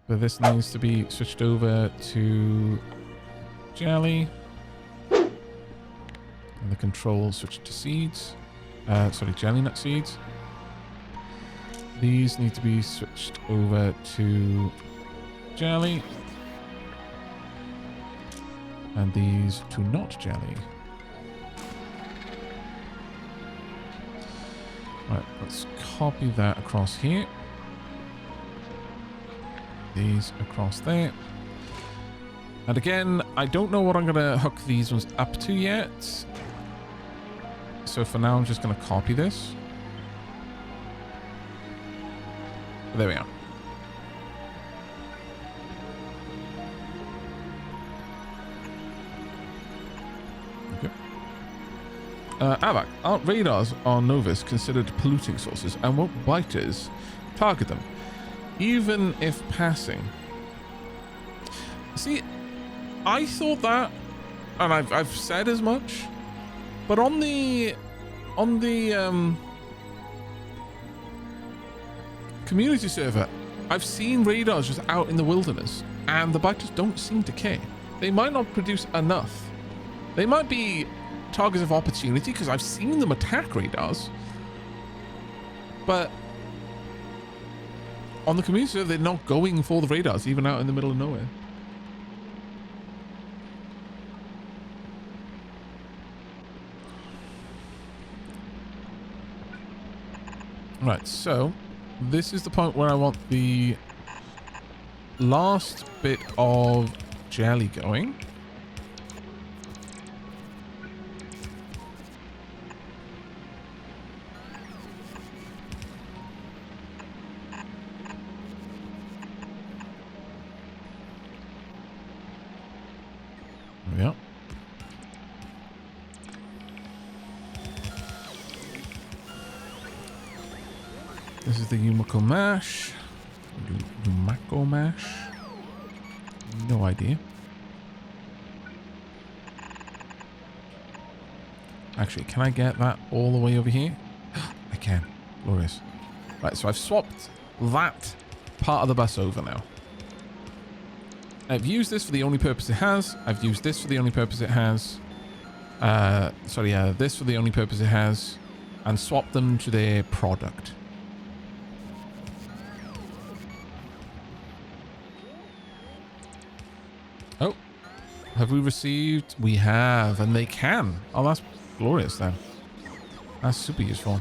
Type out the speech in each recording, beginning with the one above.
But this needs to be switched over to jelly. And the control switched to seeds. Sorry, jelly nut seeds. These need to be switched over to jelly. And these to not jelly. Right, let's copy that across here. These across there. And again, I don't know what I'm going to hook these ones up to yet. So for now, I'm just going to copy this. There we are. Okay. Aavak, aren't radars on Novus considered polluting sources, and won't biters target them, even if passing? See, I thought that, and I've said as much, but on the community server, I've seen radars just out in the wilderness, and the biters don't seem to care. They might not produce enough. They might be targets of opportunity because I've seen them attack radars, but on the community server, they're not going for the radars, even out in the middle of nowhere. Right, so this is the point where I want the last bit of jelly going. There we are. This is the Yumako mash. Yumako mash. No idea. Actually, can I get that all the way over here? I can. Glorious. Right, so I've swapped that part of the bus over now. I've used this for the only purpose it has. I've used this for the only purpose it has. This for the only purpose it has. And swapped them to their product. Oh, have we received? We have, and they can. Oh, that's glorious then. That's super useful.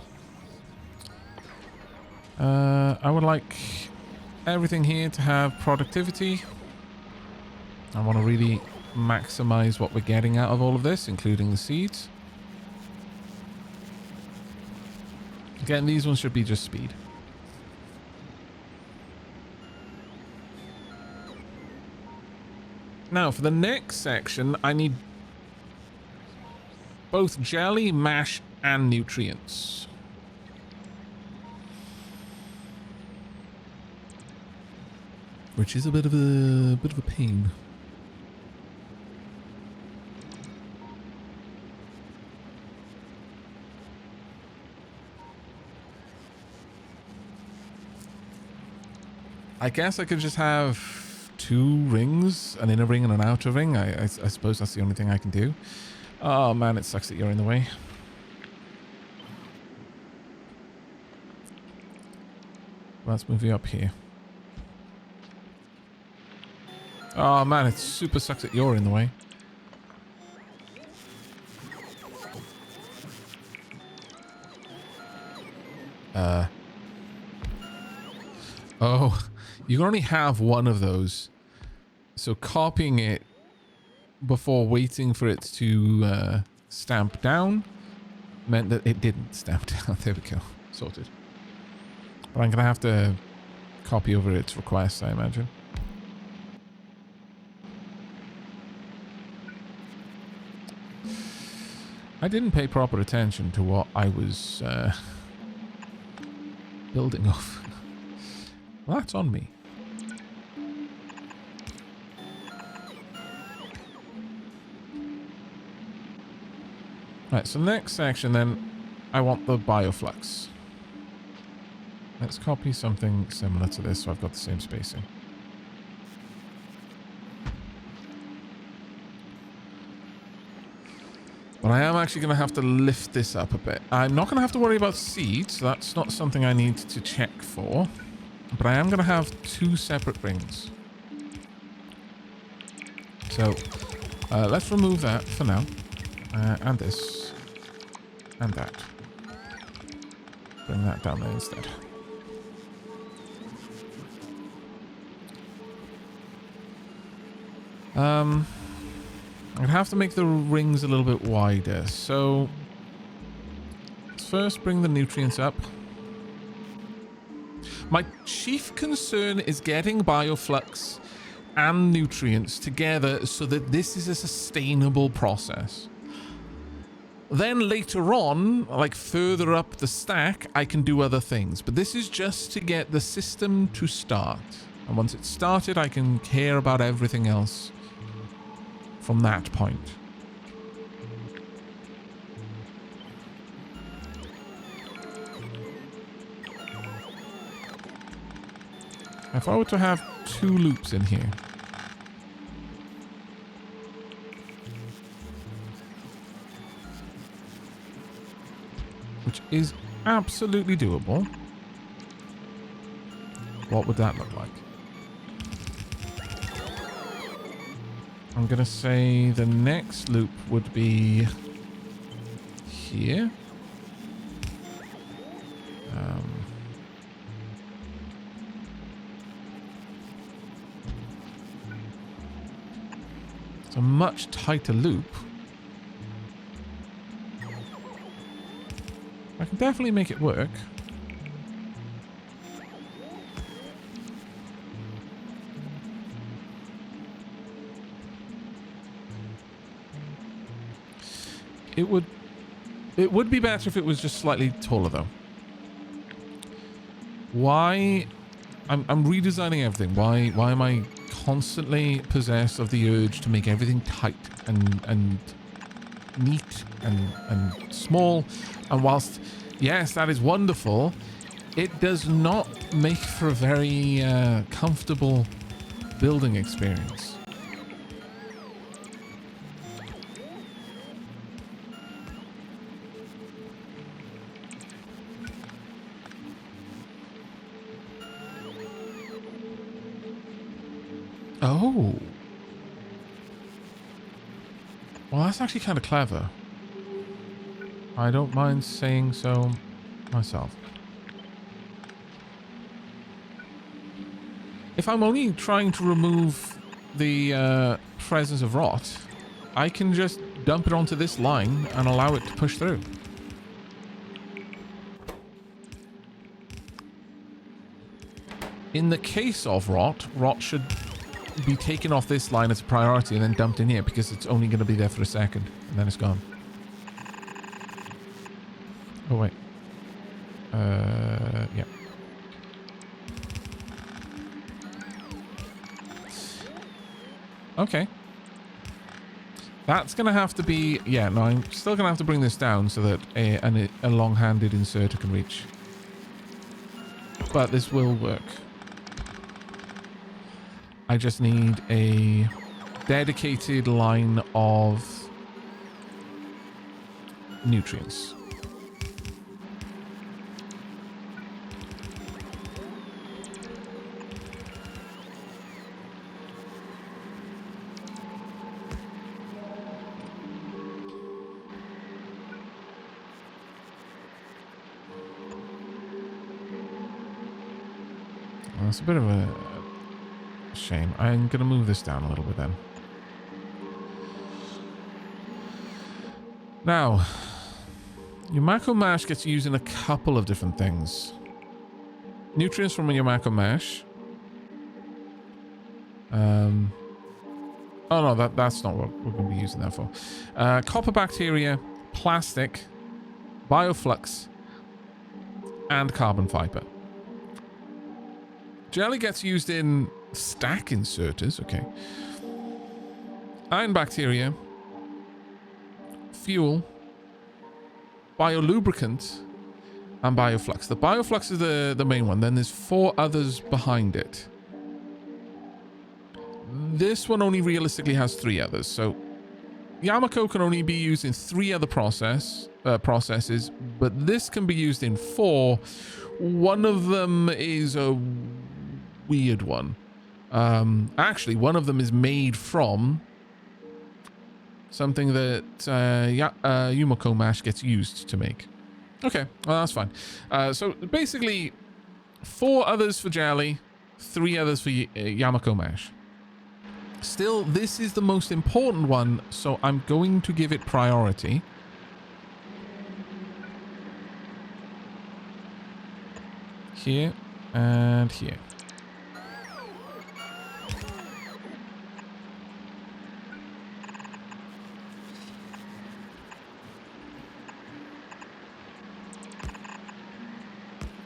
I would like everything here to have productivity. I want to really maximize what we're getting out of all of this, including the seeds. Again, these ones should be just speed. Now, for the next section, I need both jelly, mash, and nutrients. Which is a bit of a pain. I guess I could just have 2 rings, an inner ring and an outer ring. I suppose that's the only thing I can do. Oh man, it sucks that you're in the way. Let's move you up here. Oh man, it super sucks that you're in the way. Oh, you can only have one of those. So copying it before waiting for it to stamp down meant that it didn't stamp down. There we go. Sorted. But I'm going to have to copy over its request, I imagine. I didn't pay proper attention to what I was building off. Well, that's on me. Right, so next section then, I want the Bioflux. Let's copy something similar to this so I've got the same spacing. But I am actually going to have to lift this up a bit. I'm not going to have to worry about seeds. That's not something I need to check for. But I am going to have 2 separate rings. So let's remove that for now. And this. And that. Bring that down there instead. I'm going to have to make the rings a little bit wider. So let's first bring the nutrients up. My chief concern is getting Bioflux and nutrients together so that this is a sustainable process. Then later on, like further up the stack, I can do other things. But this is just to get the system to start. And once it's started, I can care about everything else from that point. If I were to have 2 loops in here, which is absolutely doable, what would that look like? I'm going to say the next loop would be here. It's a much tighter loop. I can definitely make it work. It would be better if it was just slightly taller though. Why? I'm redesigning everything. Why am I constantly possessed of the urge to make everything tight and neat and small? And whilst, yes, that is wonderful, it does not make for a very comfortable building experience. Oh. Well, that's actually kind of clever. I don't mind saying so myself. If I'm only trying to remove the presence of rot, I can just dump it onto this line and allow it to push through. In the case of rot should be taken off this line as a priority and then dumped in here because it's only going to be there for a second and then it's gone. Oh, wait. Yeah. Okay. That's going to have to be... Yeah, no, I'm still going to have to bring this down so that a long-handed inserter can reach. But this will work. I just need a dedicated line of nutrients. Well, it's a bit of a shame. I'm going to move this down a little bit then. Now, your macro mash gets used in a couple of different things. Nutrients from your macro mash. Oh no, that's not what we're going to be using that for. Copper bacteria, plastic, bioflux, and carbon fiber. Jelly gets used in stack inserters, okay. Iron bacteria, fuel, biolubricant, and bioflux. The bioflux is the main one. Then there's 4 others behind it. This one only realistically has 3 others, so Yamako can only be used in 3 other processes, but this can be used in 4. One of them is a weird one. Actually, one of them is made from something that Yumako mash gets used to make. Okay, well, that's fine. So basically, 4 others for jelly, 3 others for Yamako mash. Still, this is the most important one, so I'm going to give it priority. Here and here.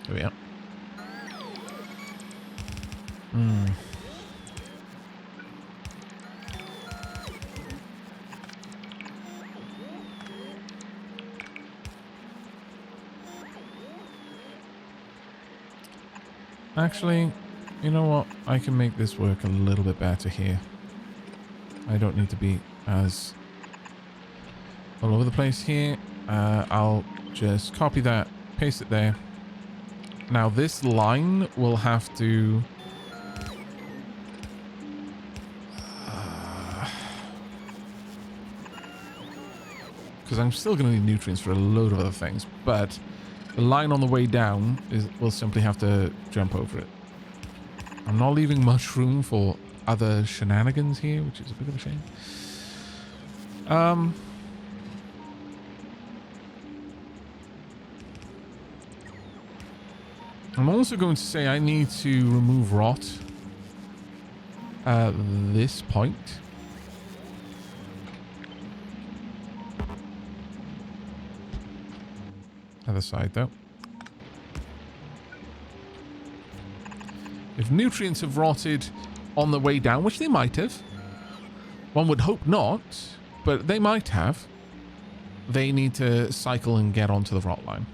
There we are. Actually, you know what? I can make this work a little bit better here. I don't need to be as all over the place here. I'll just copy that, paste it there. Now this line will have to... because I'm still going to need nutrients for a load of other things, but the line on the way down will simply have to jump over it. I'm not leaving much room for other shenanigans here, which is a bit of a shame. I'm also going to say I need to remove rot at this point. Other side, though. If nutrients have rotted on the way down, which they might have, one would hope not, but they might have, they need to cycle and get onto the rot line.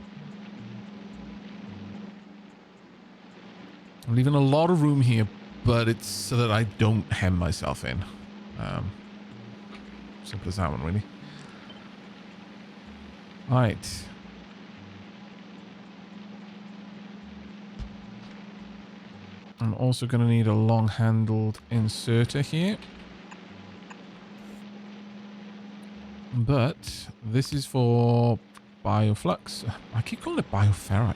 I'm leaving a lot of room here, but it's so that I don't hem myself in. Simple as that one, really. Right. I'm also going to need a long-handled inserter here. But this is for Bioflux. I keep calling it Bioferrite.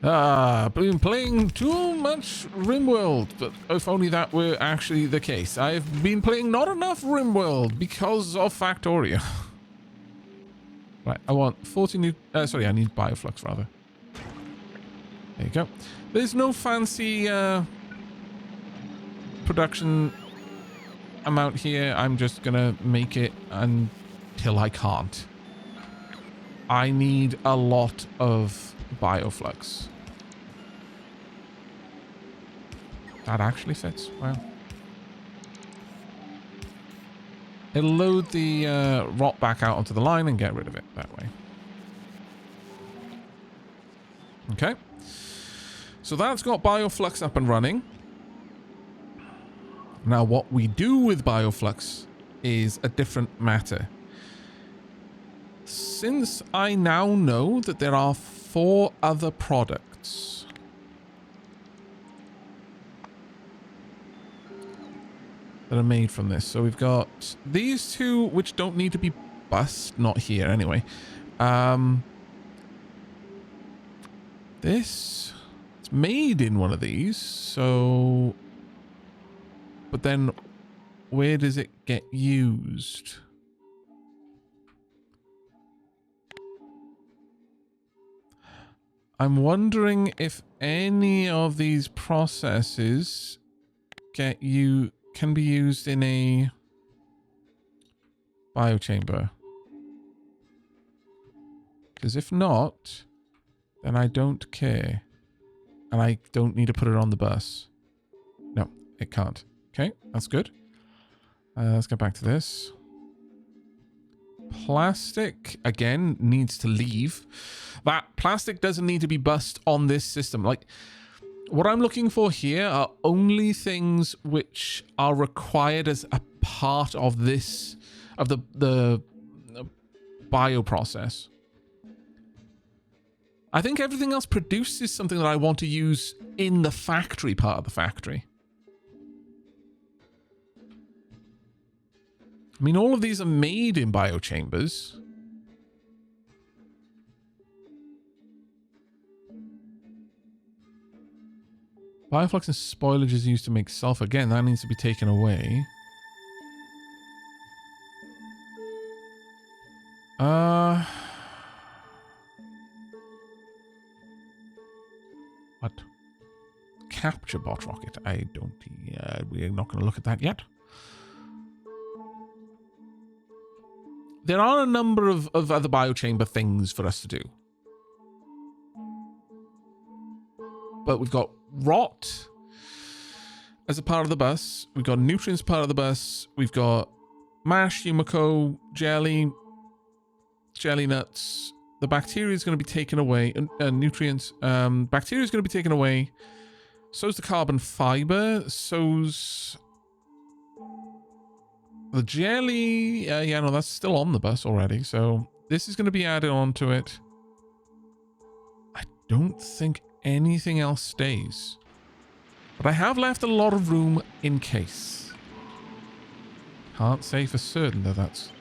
I've been playing too much RimWorld, but if only that were actually the case. I've been playing not enough RimWorld because of Factorio. Right, I want 40 new... sorry, I need Bioflux, rather. There you go. There's no fancy production amount here. I'm just gonna make it until I can't. I need a lot of Bioflux. That actually fits. Wow. It'll load the rot back out onto the line and get rid of it that way. Okay. So that's got Bioflux up and running. Now what we do with Bioflux is a different matter. Since I now know that there are 4 other products that are made from this. So we've got these 2, which don't need to be bussed. Not here anyway. This... made in one of these, so... but then where does it get used? I'm wondering if any of these processes can be used in a biochamber. Because if not, then I don't care. And I don't need to put it on the bus. No, it can't. Okay, that's good. Let's get back to this. Plastic, again, needs to leave. That plastic doesn't need to be bussed on this system. Like, what I'm looking for here are only things which are required as a part of this, of the bio process. I think everything else produces something that I want to use in the factory part of the factory. I mean, all of these are made in biochambers. Bioflux and spoilage is used to make sulfur. Again, that needs to be taken away. What? Capture bot rocket. I don't... we're not going to look at that yet. There are a number of other biochamber things for us to do. But we've got rot as a part of the bus. We've got nutrients part of the bus. We've got mash, Yumiko, jelly nuts. The bacteria is going to be taken away. Nutrients. Bacteria is going to be taken away. So's the carbon fiber. So's the jelly. Yeah, no, that's still on the bus already. So this is going to be added onto it. I don't think anything else stays. But I have left a lot of room in case. Can't say for certain that that's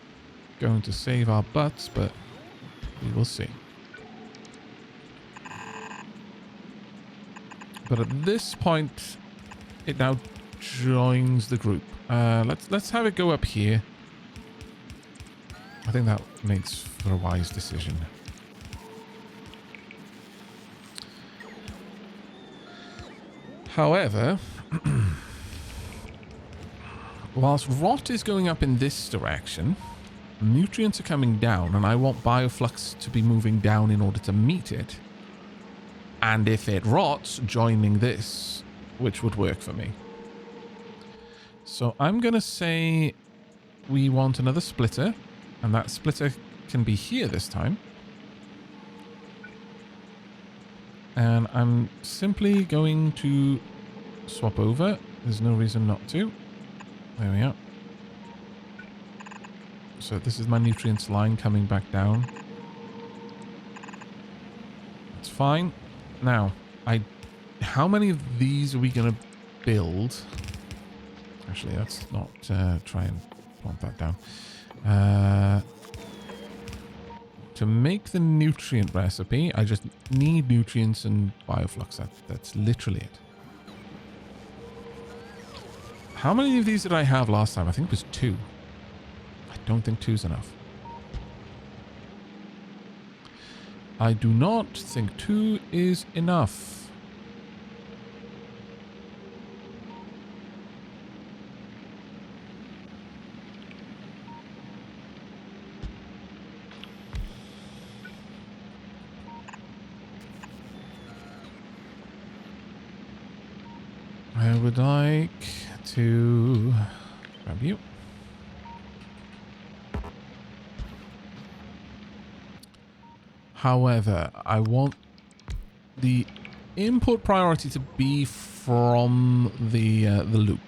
going to save our butts, but we will see. But at this point, it now joins the group. Let's have it go up here. I think that makes for a wise decision. However, whilst rot is going up in this direction, nutrients are coming down, and I want Bioflux to be moving down in order to meet it. And if it rots, joining this, which would work for me. So I'm going to say we want another splitter, and that splitter can be here this time. And I'm simply going to swap over. There's no reason not to. There we are. So this is my nutrients line coming back down. That's fine. Now, how many of these are we going to build? Actually, let's not try and plump that down. To make the nutrient recipe, I just need nutrients and Bioflux. That's literally it. How many of these did I have last time? I think it was 2. I don't think 2's enough. I do not think 2 is enough. I would like to grab you. However, I want the input priority to be from the loop.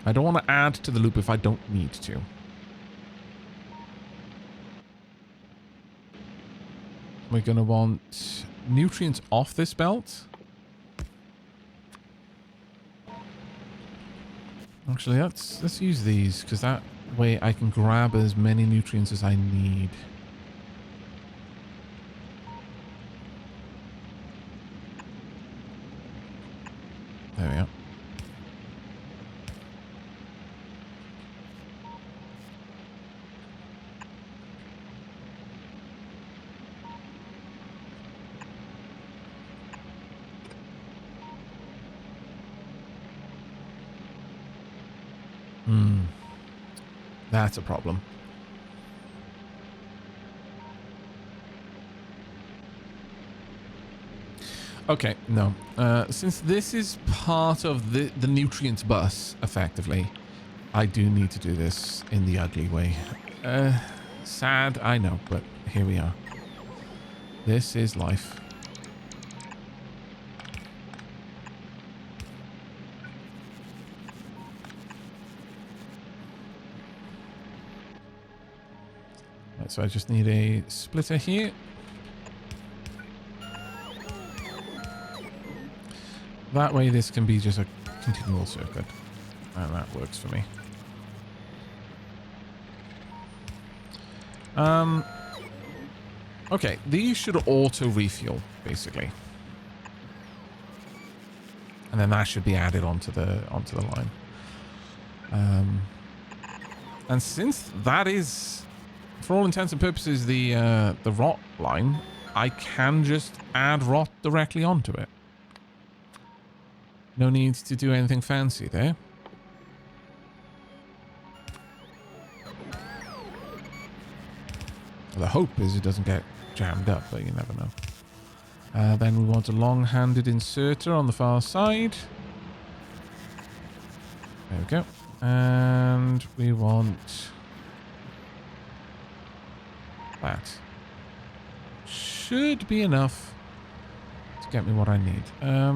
I don't want to add to the loop if I don't need to. We're going to want nutrients off this belt. Actually, let's use these, because that way I can grab as many nutrients as I need. There we are. That's a problem. Okay, no. Since this is part of the nutrients bus, effectively, I do need to do this in the ugly way. Sad, I know, but here we are. This is life. Right, so I just need a splitter here. That way this can be just a continual circuit. And that works for me. Okay, these should auto refuel, basically. And then that should be added onto the line. And since that is, for all intents and purposes, the rot line, I can just add rot directly onto it. No need to do anything fancy there. The hope is it doesn't get jammed up, but you never know. Then we want a long-handed inserter on the far side. There we go. And we want that. Should be enough to get me what I need. I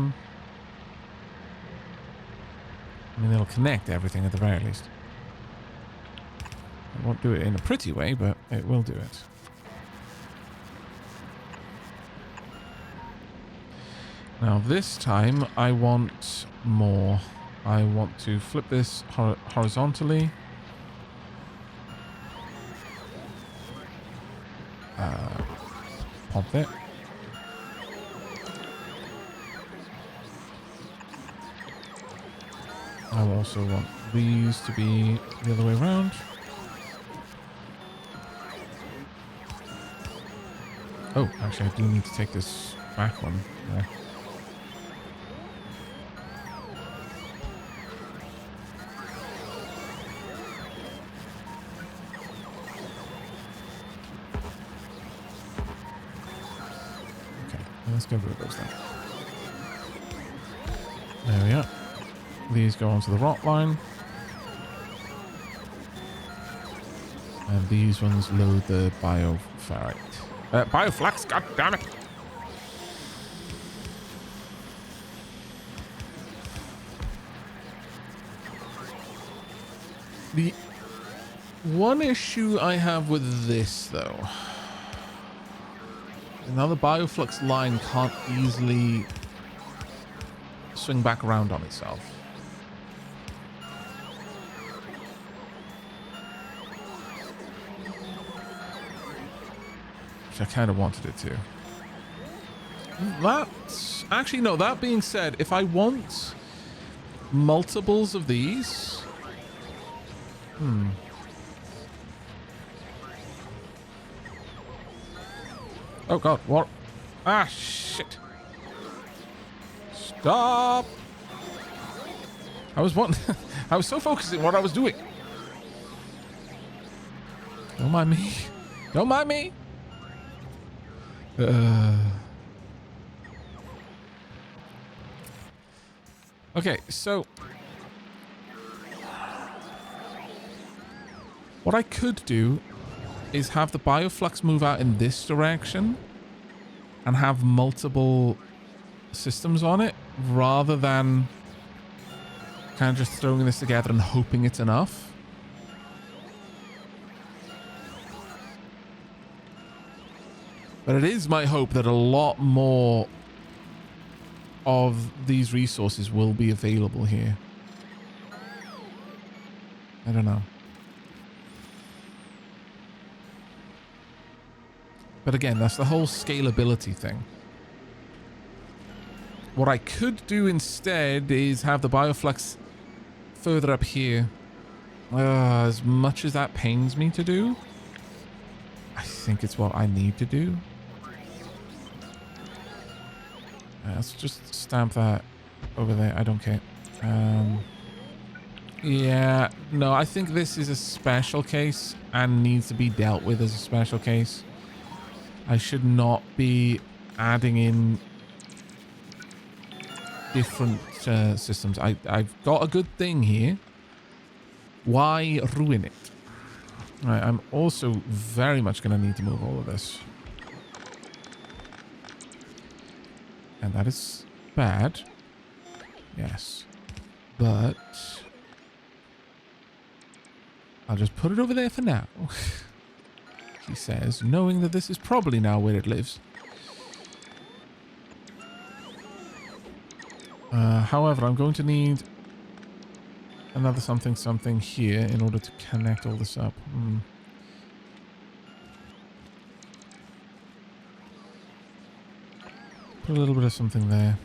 mean, it'll connect everything at the very least. It won't do it in a pretty way, but it will do it. Now this time I want more. I want to flip this horizontally. Pop it. I also want these to be the other way around. Oh, actually I do need to take this back one there. Let's get rid of those then. There we are. These go onto the rot line. And these ones load the Bioflux. Bioflux, god damn it! The one issue I have with this, though, now the Bioflux line can't easily swing back around on itself. Which I kind of wanted it to. That's... Actually, no, that being said, if I want multiples of these... Oh god, what? Ah, shit. Stop! I was so focused on what I was doing. Don't mind me. Don't mind me. Okay, so what I could do is have the Bioflux move out in this direction and have multiple systems on it rather than kind of just throwing this together and hoping it's enough. But it is my hope that a lot more of these resources will be available here. I don't know. But again, that's the whole scalability thing. What I could do instead is have the Bioflux further up here. As much as that pains me to do, I think it's what I need to do. Let's just stamp that over there. I don't care. Yeah, no, I think this is a special case and needs to be dealt with as a special case. I should not be adding in different systems. I've got a good thing here. Why ruin it? Right, I'm also very much going to need to move all of this. And that is bad. Yes. But I'll just put it over there for now. he says, knowing that this is probably now where it lives. However, I'm going to need another something here in order to connect all this up. Put a little bit of something there.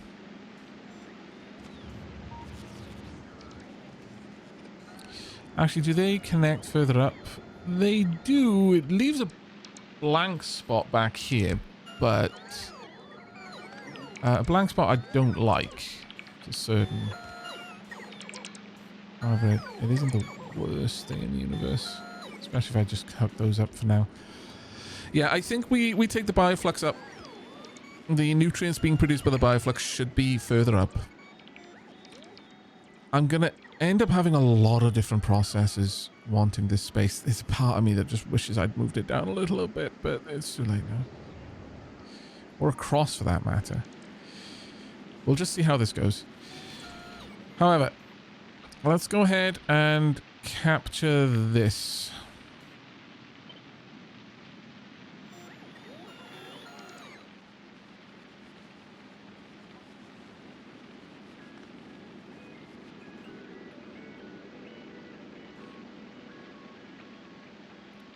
Actually, do they connect further up? They do. It leaves a blank spot back here, but a blank spot I don't like. To certain. However, it isn't the worst thing in the universe. Especially if I just hook those up for now. Yeah, I think we take the Bioflux up. The nutrients being produced by the Bioflux should be further up. I'm going to end up having a lot of different processes wanting this space. There's a part of me that just wishes I'd moved it down a little bit, but it's too late now. Or across for that matter. We'll just see how this goes. However, let's go ahead and capture this.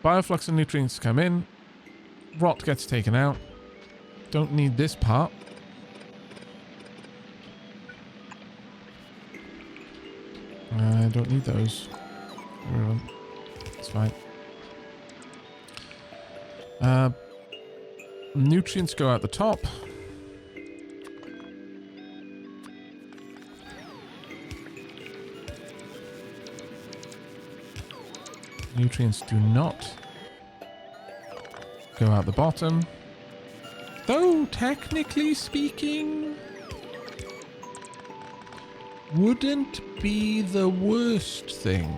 Bioflux and nutrients come in. Rot gets taken out. Don't need this part. I don't need those. It's fine. Nutrients go out the top. Nutrients do not go out the bottom. Though, technically speaking, wouldn't be the worst thing.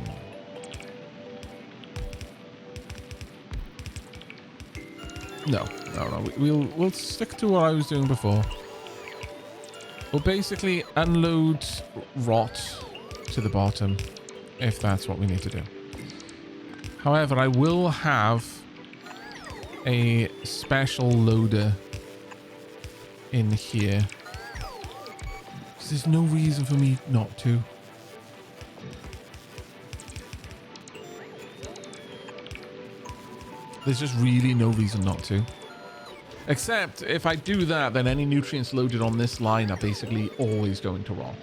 No. We'll stick to what I was doing before. We'll basically unload rot to the bottom, if that's what we need to do. However, I will have a special loader in here. Because there's no reason for me not to. There's just really no reason not to. Except if I do that, then any nutrients loaded on this line are basically always going to rot.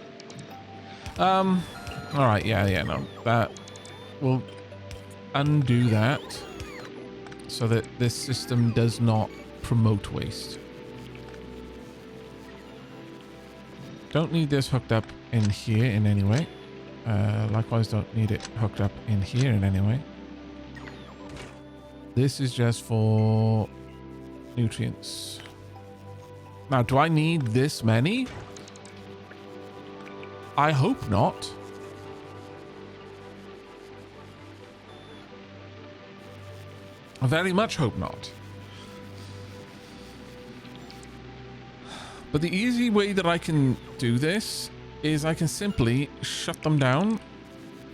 Alright, no. That will undo that so that this system does not promote waste. Don't need this hooked up in here in any way. Likewise, don't need it hooked up in here in any way. This is just for nutrients. Now, do I need this many? I hope not. I very much hope not. But the easy way that I can do this is I can simply shut them down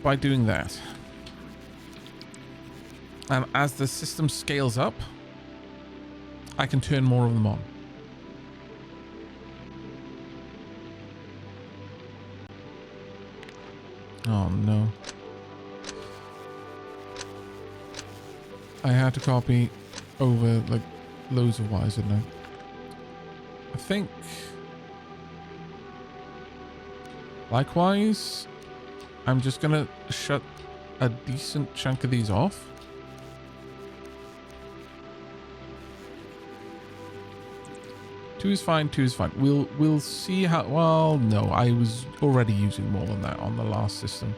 by doing that. And as the system scales up, I can turn more of them on. Oh no. I had to copy over like loads of wires, didn't I? I think. Likewise, I'm just gonna shut a decent chunk of these off. Two is fine, two is fine. We'll see how. Well, no, I was already using more than that on the last system.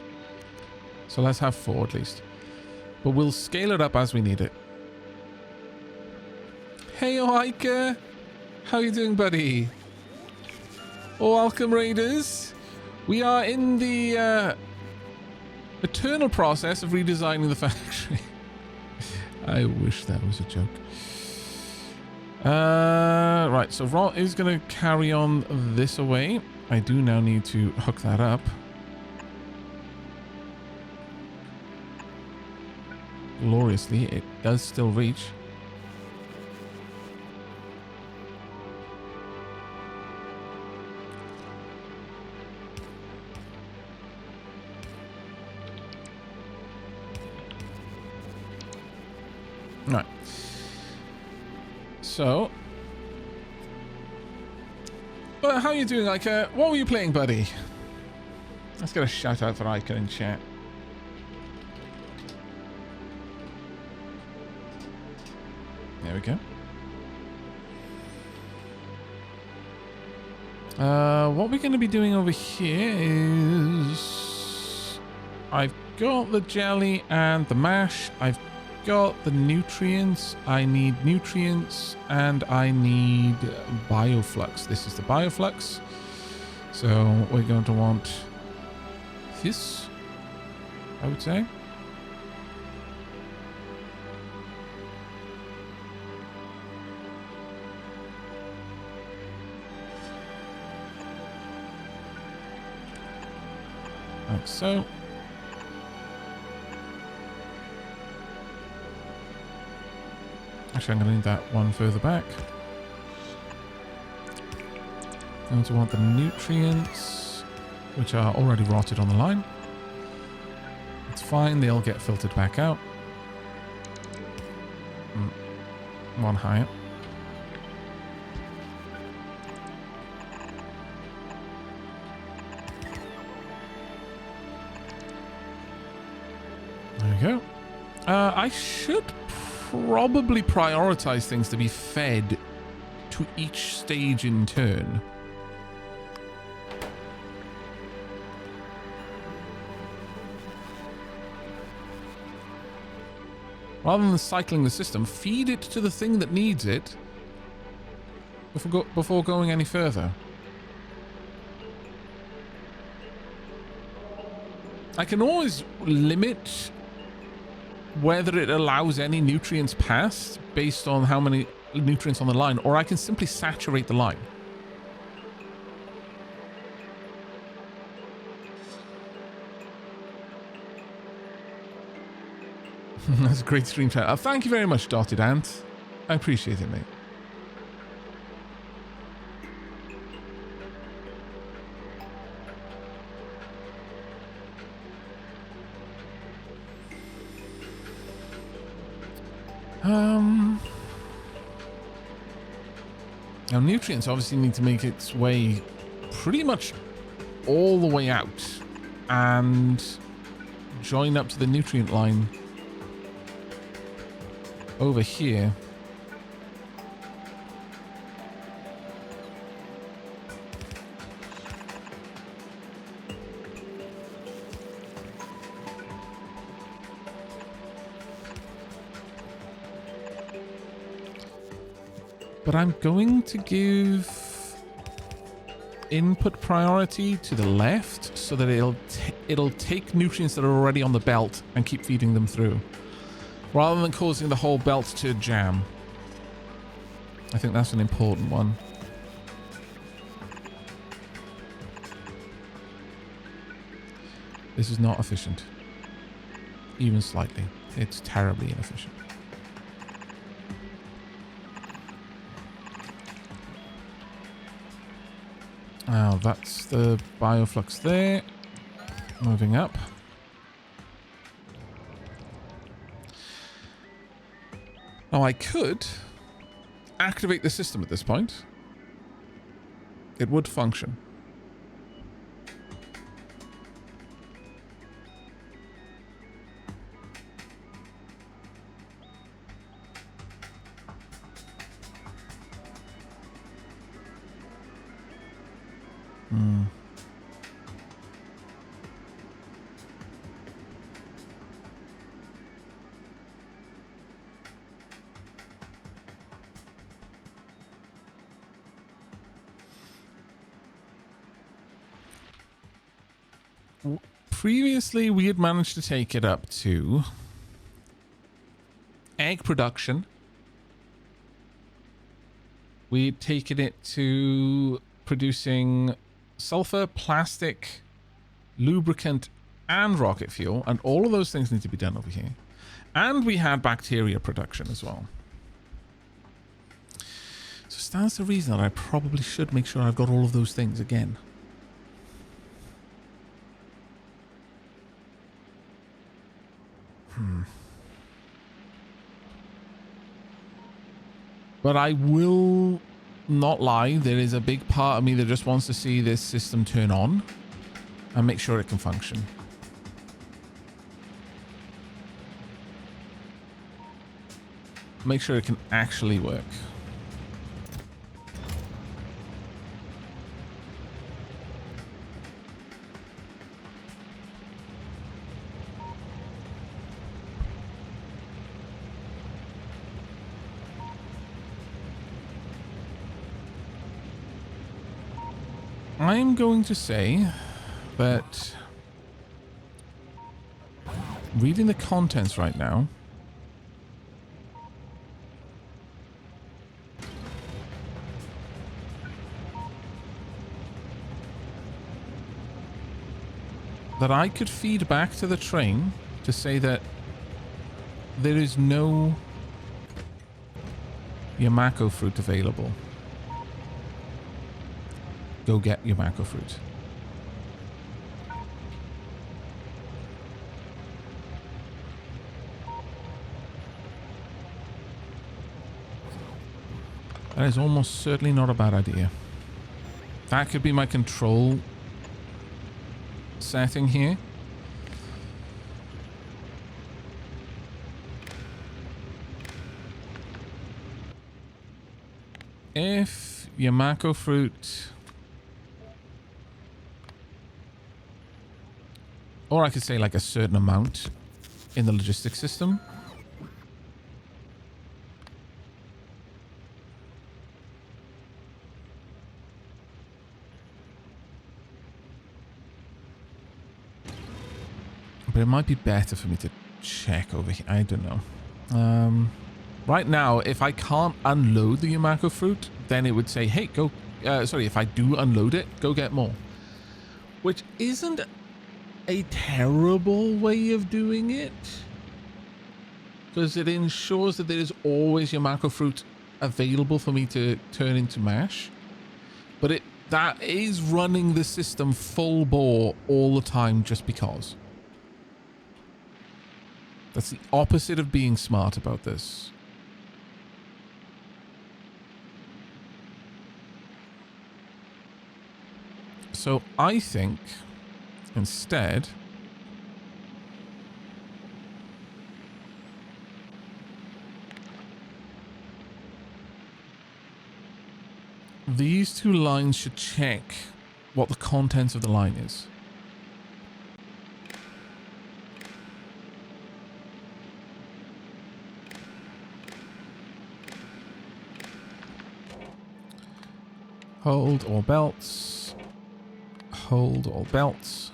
So let's have 4 at least. But we'll scale it up as we need it. Hey, Oika! How you doing, buddy? Welcome, Raiders. We are in the eternal process of redesigning the factory. I wish that was a joke. Right, so rot is going to carry on this away. I do now need to hook that up. Gloriously, it does still reach. Right. So, well, how are you doing, Ica? What were you playing, buddy? Let's get a shout out for Ica in chat. There we go. What we're going to be doing over here is... I've got the jelly and the mash. I've got the nutrients. I need nutrients and I need Bioflux. This is the Bioflux. So we're going to want this, I would say. Like so. Actually, I'm going to need that one further back. Going to want the nutrients, which are already rotted on the line. It's fine, they'll get filtered back out. One higher. There we go. I should probably prioritize things to be fed to each stage in turn. Rather than cycling the system, feed it to the thing that needs it before going any further. I can always limit whether it allows any nutrients past based on how many nutrients on the line, or I can simply saturate the line. That's a great stream chat. Thank you very much, Dotted Ant. I appreciate it, mate. Now, nutrients obviously need to make its way pretty much all the way out and join up to the nutrient line over here. But I'm going to give input priority to the left so that it'll take nutrients that are already on the belt and keep feeding them through, rather than causing the whole belt to jam. I think that's an important one. This is not efficient. Even slightly. It's terribly inefficient. Now that's the Bioflux there. Moving up. Now I could activate the system at this point. It would function. Previously, we had managed to take it up to egg production. We'd taken it to producing sulfur, plastic, lubricant, and rocket fuel, and all of those things need to be done over here. And we had bacteria production as well. So stands to reason that I probably should make sure I've got all of those things again. But I will not lie, there is a big part of me that just wants to see this system turn on and make sure it can function. Make sure it can actually work. I'm going to say that reading the contents right now, that I could feed back to the train to say that there is no Yamako fruit available. Go get Yamako fruit. That is almost certainly not a bad idea. That could be my control setting here. If Yamako fruit, or I could say like a certain amount in the logistics system. But it might be better for me to check over here. I don't know. Right now, if I can't unload the Yamako fruit, then it would say, hey, go... sorry, if I do unload it, go get more. Which isn't a terrible way of doing it, because it ensures that there is always Yamako fruit available for me to turn into mash. But that is running the system full bore all the time just because. That's the opposite of being smart about this. So I think instead these two lines should check what the contents of the line is. Hold all belts. Hold all belts.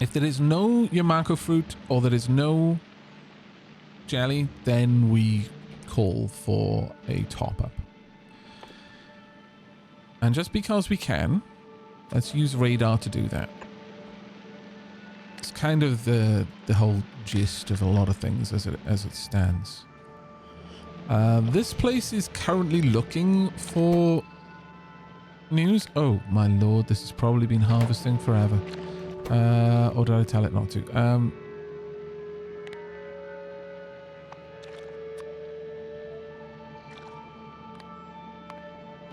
If there is no Yamako fruit or there is no jelly, then we call for a top-up. And just because we can, let's use radar to do that. It's kind of the whole gist of a lot of things as it stands. This place is currently looking for news. Oh my lord, this has probably been harvesting forever. Or did I tell it not to?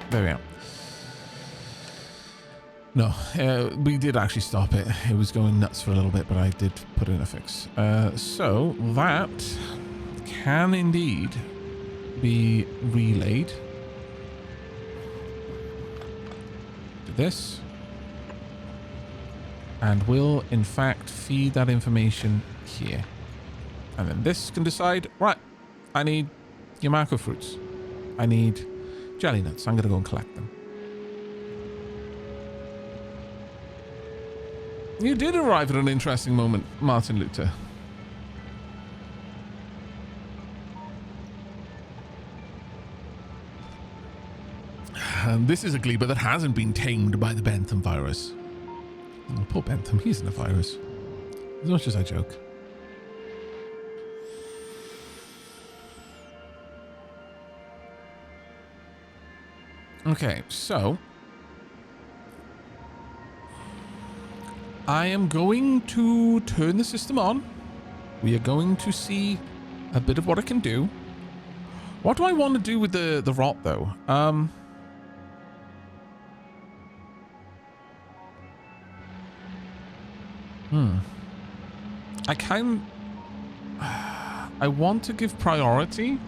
There we are. No, we did actually stop it. It was going nuts for a little bit, but I did put in a fix. So that can indeed be relayed to this, and will in fact feed that information here. And then this can decide, right, I need Yamako fruits. I need jelly nuts. I'm going to go and collect them. You did arrive at an interesting moment, Martin Luther. And this is a Gleba that hasn't been tamed by the Bentham virus. Oh, poor Bentham, he's in a virus. As much as I joke. Okay, so I am going to turn the system on. We are going to see a bit of what it can do. What do I want to do with the rot, though? I want to give priority.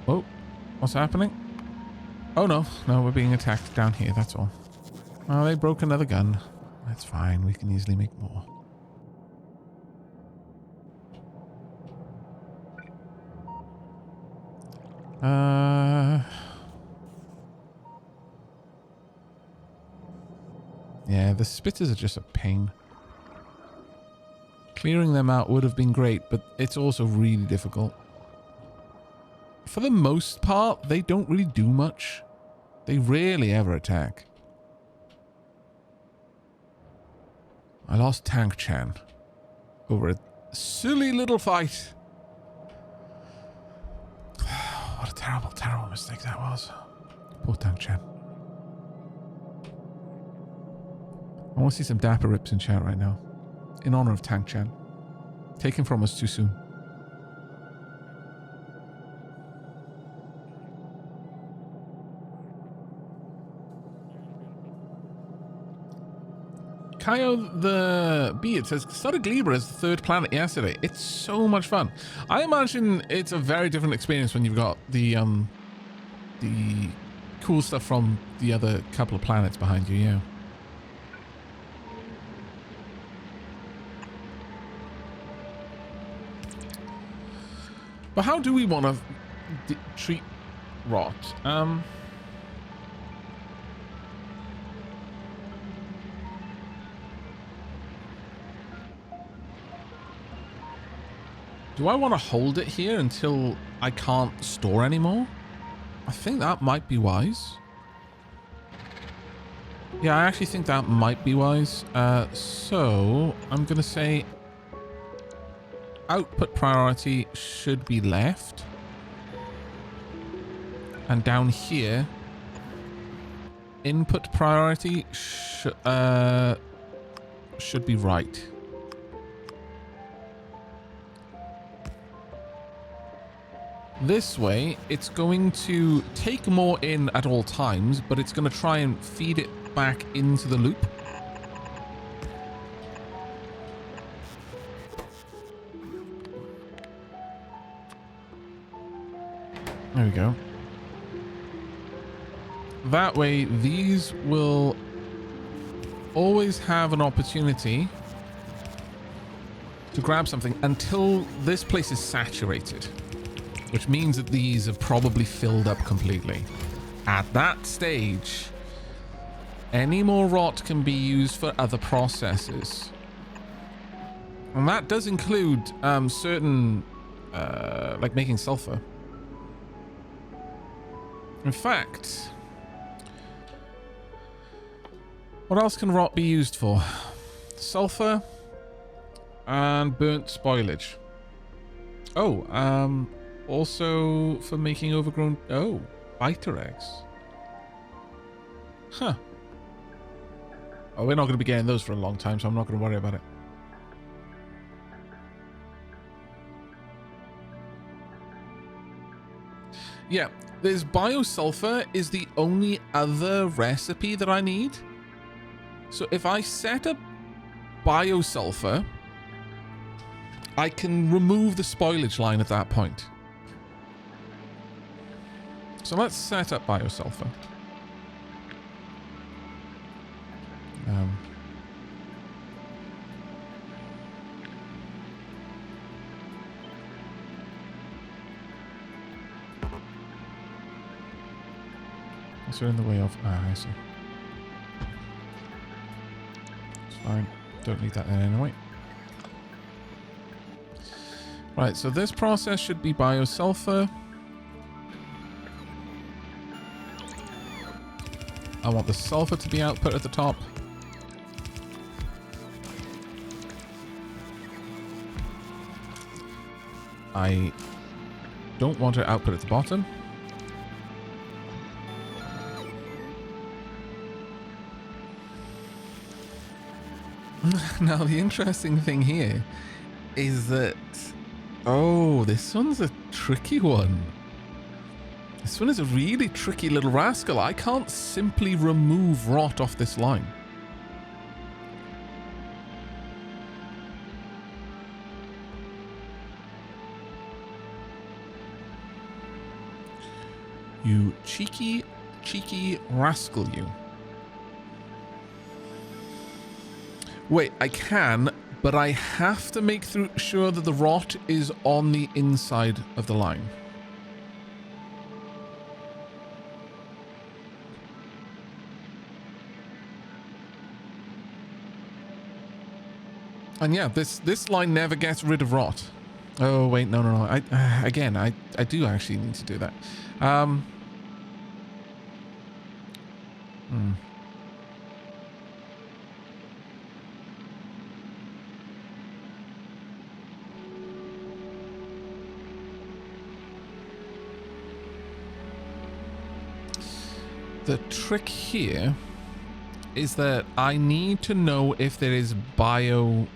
Oh, what's happening? Oh, no. No, we're being attacked down here, that's all. Oh, they broke another gun. That's fine. We can easily make more. Yeah, the spitters are just a pain. Clearing them out would have been great, but it's also really difficult. For the most part, they don't really do much. They rarely ever attack. I lost Tank Chan over a silly little fight. What a terrible, terrible mistake that was. Poor Tank Chan. I want to see some dapper rips in chat right now. In honor of Tank Chan. Taken from us too soon. Kaio the Beard says, started Glebra as the third planet yesterday. It's so much fun. I imagine it's a very different experience when you've got the cool stuff from the other couple of planets behind you, yeah. But how do we want to treat rot? Do I want to hold it here until I can't store anymore? I think that might be wise. Yeah, I actually think that might be wise. So I'm going to say output priority should be left. And down here, input priority should be right. This way, it's going to take more in at all times, but it's going to try and feed it back into the loop. There we go. That way, these will always have an opportunity to grab something until this place is saturated. Which means that these have probably filled up completely. At that stage, any more rot can be used for other processes. And that does include certain, like making sulfur. In fact, what else can rot be used for? Sulfur and burnt spoilage. Oh, also for making overgrown... Oh, biter eggs. Huh. Oh, we're not going to be getting those for a long time, so I'm not going to worry about it. Yeah, there's Bio-sulfur is the only other recipe that I need. So if I set up Bio-sulfur, I can remove the spoilage line at that point. So let's set up Bio-sulfur. Is there in the way of... Ah, I see. It's fine. Don't need that in anyway. Right, so this process should be Bio-sulfur. I want the sulfur to be output at the top. I don't want it output at the bottom. Now, the interesting thing here is that Oh, this one's a tricky one. This one is a really tricky little rascal. I can't simply remove rot off this line. You cheeky, cheeky rascal, you. Wait, I can, but I have to make sure that the rot is on the inside of the line. And yeah, this line never gets rid of rot. Oh wait, no. I do actually need to do that. The trick here is that I need to know if there is Bioflux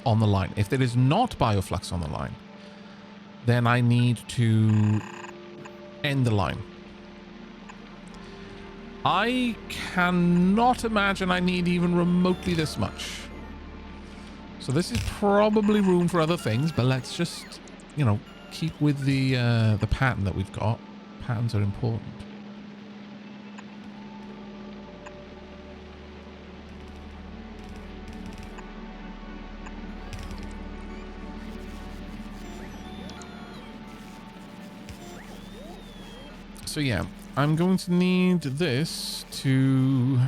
on the line. If there is not Bioflux on the line, then I need to end the line. I cannot imagine I need even remotely this much. So this is probably room for other things, but let's just, you know, keep with the pattern that we've got. Patterns are important. So yeah, I'm going to need this to...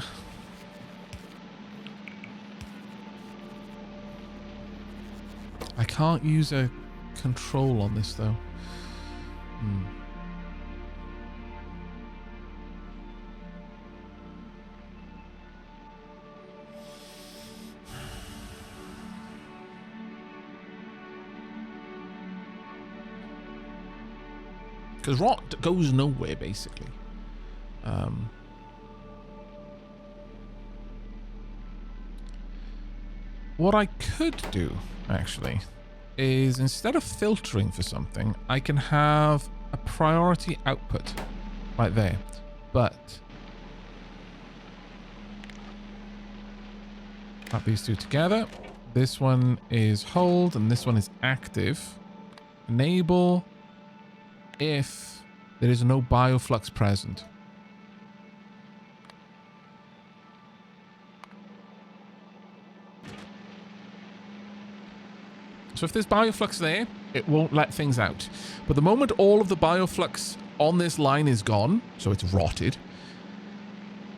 I can't use a control on this though. Because rot goes nowhere, basically. What I could do, actually, is instead of filtering for something, I can have a priority output right there. But put these two together. This one is hold, and this one is active. Enable if there is no bioflux present. So if there's bioflux there, it won't let things out. But the moment all of the bioflux on this line is gone, so it's rotted,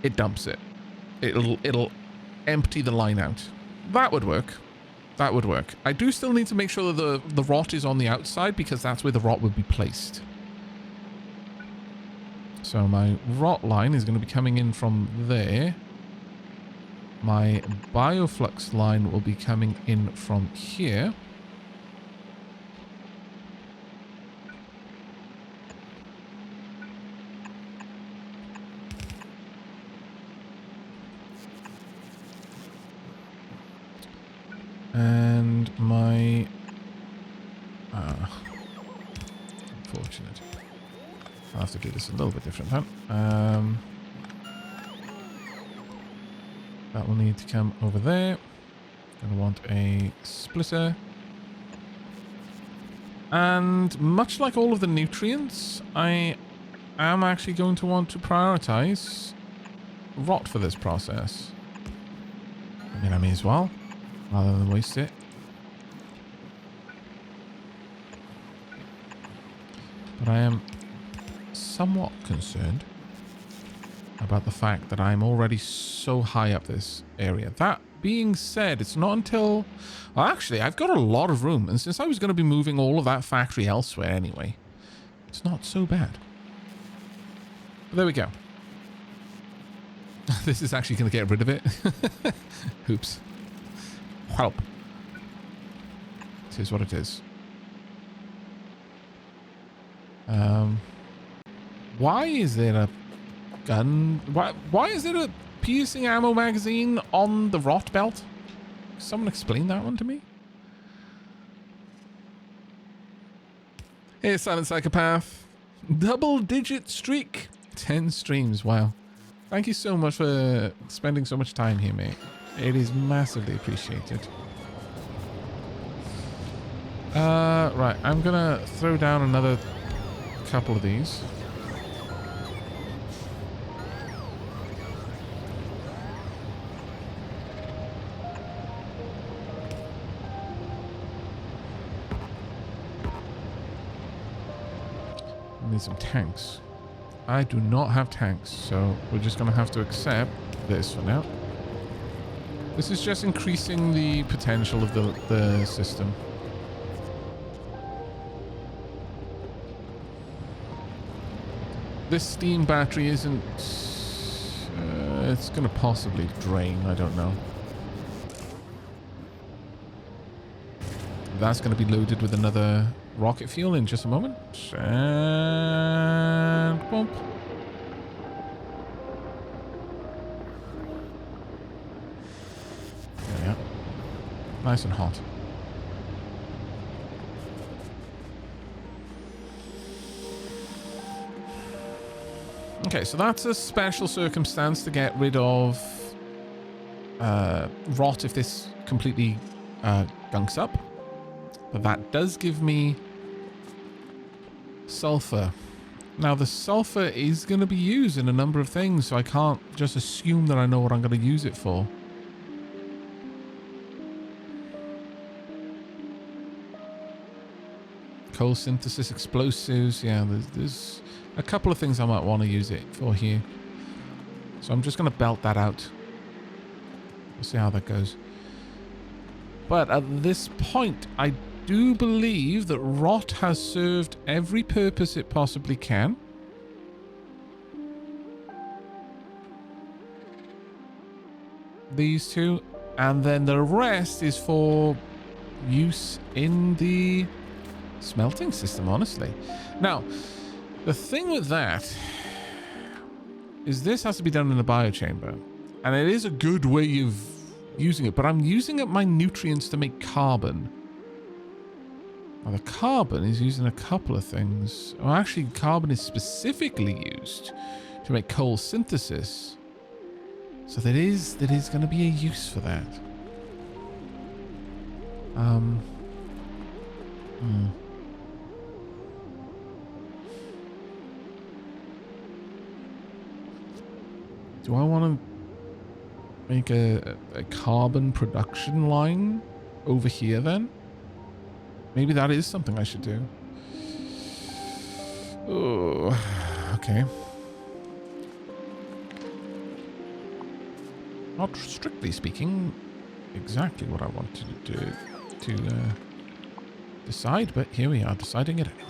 it dumps it. It'll empty the line out. That would work. That would work. I do still need to make sure that the rot is on the outside, because that's where the rot would be placed. So my rot line is going to be coming in from there. My bioflux line will be coming in from here. And my... unfortunate. I'll have to do this a little bit different then. That will need to come over there. Gonna want a splitter. And much like all of the nutrients, I am actually going to want to prioritize rot for this process. I mean, I may as well, rather than waste it. But I am somewhat concerned about the fact that I'm already so high up this area. That being said, it's not until... Well, actually, I've got a lot of room. And since I was going to be moving all of that factory elsewhere anyway, it's not so bad. But there we go. This is actually going to get rid of it. Oops. Help. It is what it is. Why is there a gun? Why is there a piercing ammo magazine on the rot belt? Someone explain that one to me. Hey, Silent Psychopath. Double-digit streak. 10 streams. Wow. Thank you so much for spending so much time here, mate. It is massively appreciated. Right. I'm gonna throw down another couple of these. I need some tanks. I do not have tanks, so we're just going to have to accept this for now. This is just increasing the potential of the system. This steam battery isn't... it's going to possibly drain, I don't know. That's going to be loaded with another rocket fuel in just a moment. And bump. There we are. Nice and hot. Okay, so that's a special circumstance to get rid of rot if this completely gunks up. But that does give me sulfur. Now, the sulfur is going to be used in a number of things, so I can't just assume that I know what I'm going to use it for. Coal synthesis, explosives. Yeah, there's a couple of things I might want to use it for here. So I'm just going to belt that out. We'll see how that goes. But at this point, I do believe that rot has served every purpose it possibly can. These two. And then the rest is for use in the smelting system, honestly. Now, the thing with that is this has to be done in the biochamber. And it is a good way of using it, but I'm using up my nutrients to make carbon. Now, the carbon is used in a couple of things. Well, actually, carbon is specifically used to make coal synthesis. So there is going to be a use for that. Do I want to make a carbon production line over here then? Maybe that is something I should do. Oh, okay. Not strictly speaking exactly what I wanted to do to decide, but here we are deciding it anyway.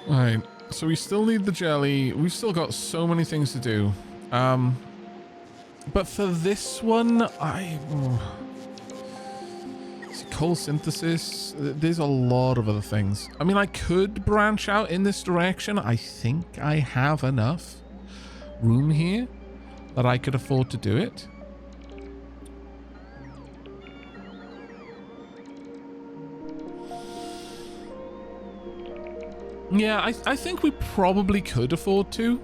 Right, so we still need the jelly. We've still got so many things to do. But for this one, coal synthesis, there's a lot of other things. I mean, I could branch out in this direction. I think I have enough room here that I could afford to do it. Yeah, I think we probably could afford to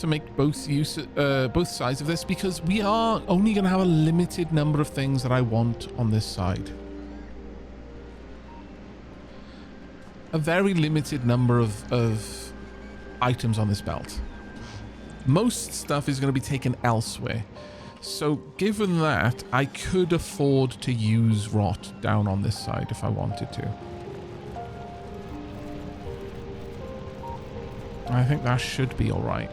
make both sides of this, because we are only going to have a limited number of things that I want on this side. A very limited number of items on this belt. Most stuff is going to be taken elsewhere. So given that, I could afford to use rot down on this side if I wanted to. I think that should be all right.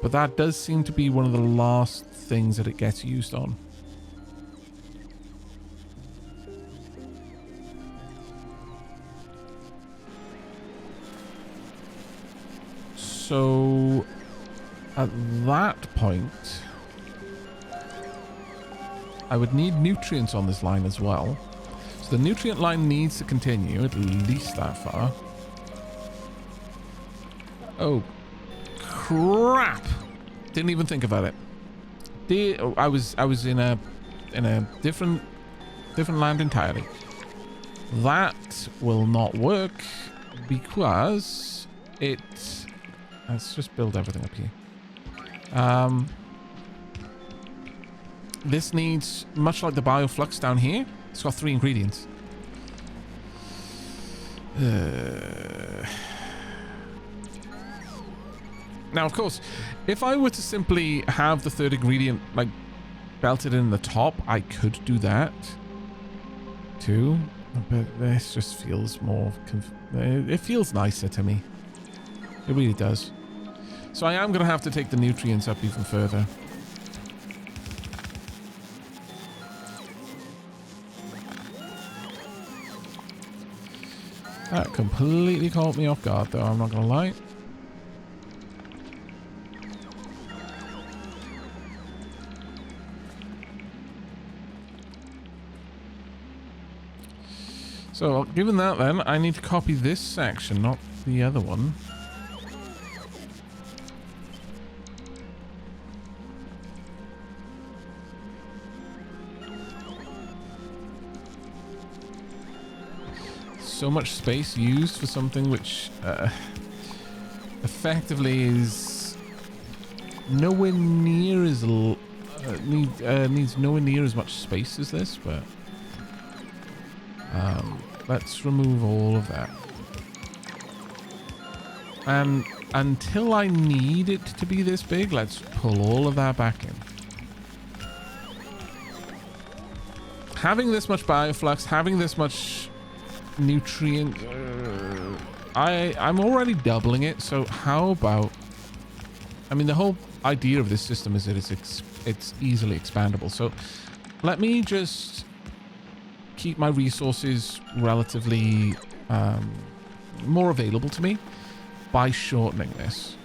But that does seem to be one of the last things that it gets used on. So at that point, I would need nutrients on this line as well. So the nutrient line needs to continue at least that far. Oh, crap! Didn't even think about it. I was in a different land entirely. That will not work because let's just build everything up here. This needs, much like the Bioflux down here, it's got 3 ingredients. Now, of course, if I were to simply have the 3rd ingredient, like, belted in the top, I could do that too. But this just feels more... it feels nicer to me. It really does. So I am going to have to take the nutrients up even further. That completely caught me off guard, though, I'm not going to lie. So, given that then, I need to copy this section, not the other one. So much space used for something which effectively is nowhere near as needs nowhere near as much space as this, but let's remove all of that. And until I need it to be this big, let's pull all of that back in. Having this much bioflux, having this much nutrient, I'm already doubling it, so how about... I mean, the whole idea of this system is that it's easily expandable, so let me just keep my resources relatively more available to me by shortening this.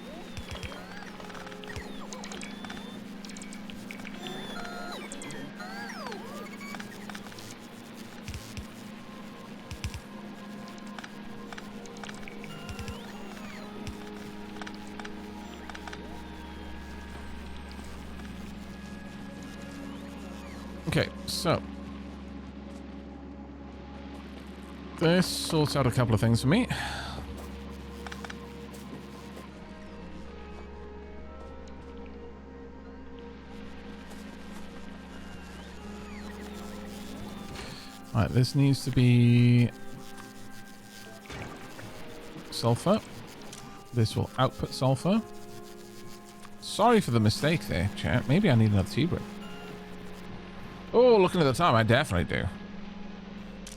Okay, so this sorts out a couple of things for me. Right, this needs to be sulfur. This will output sulfur. Sorry for the mistake there, chat. Maybe I need another tea break. Oh, looking at the time, I definitely do.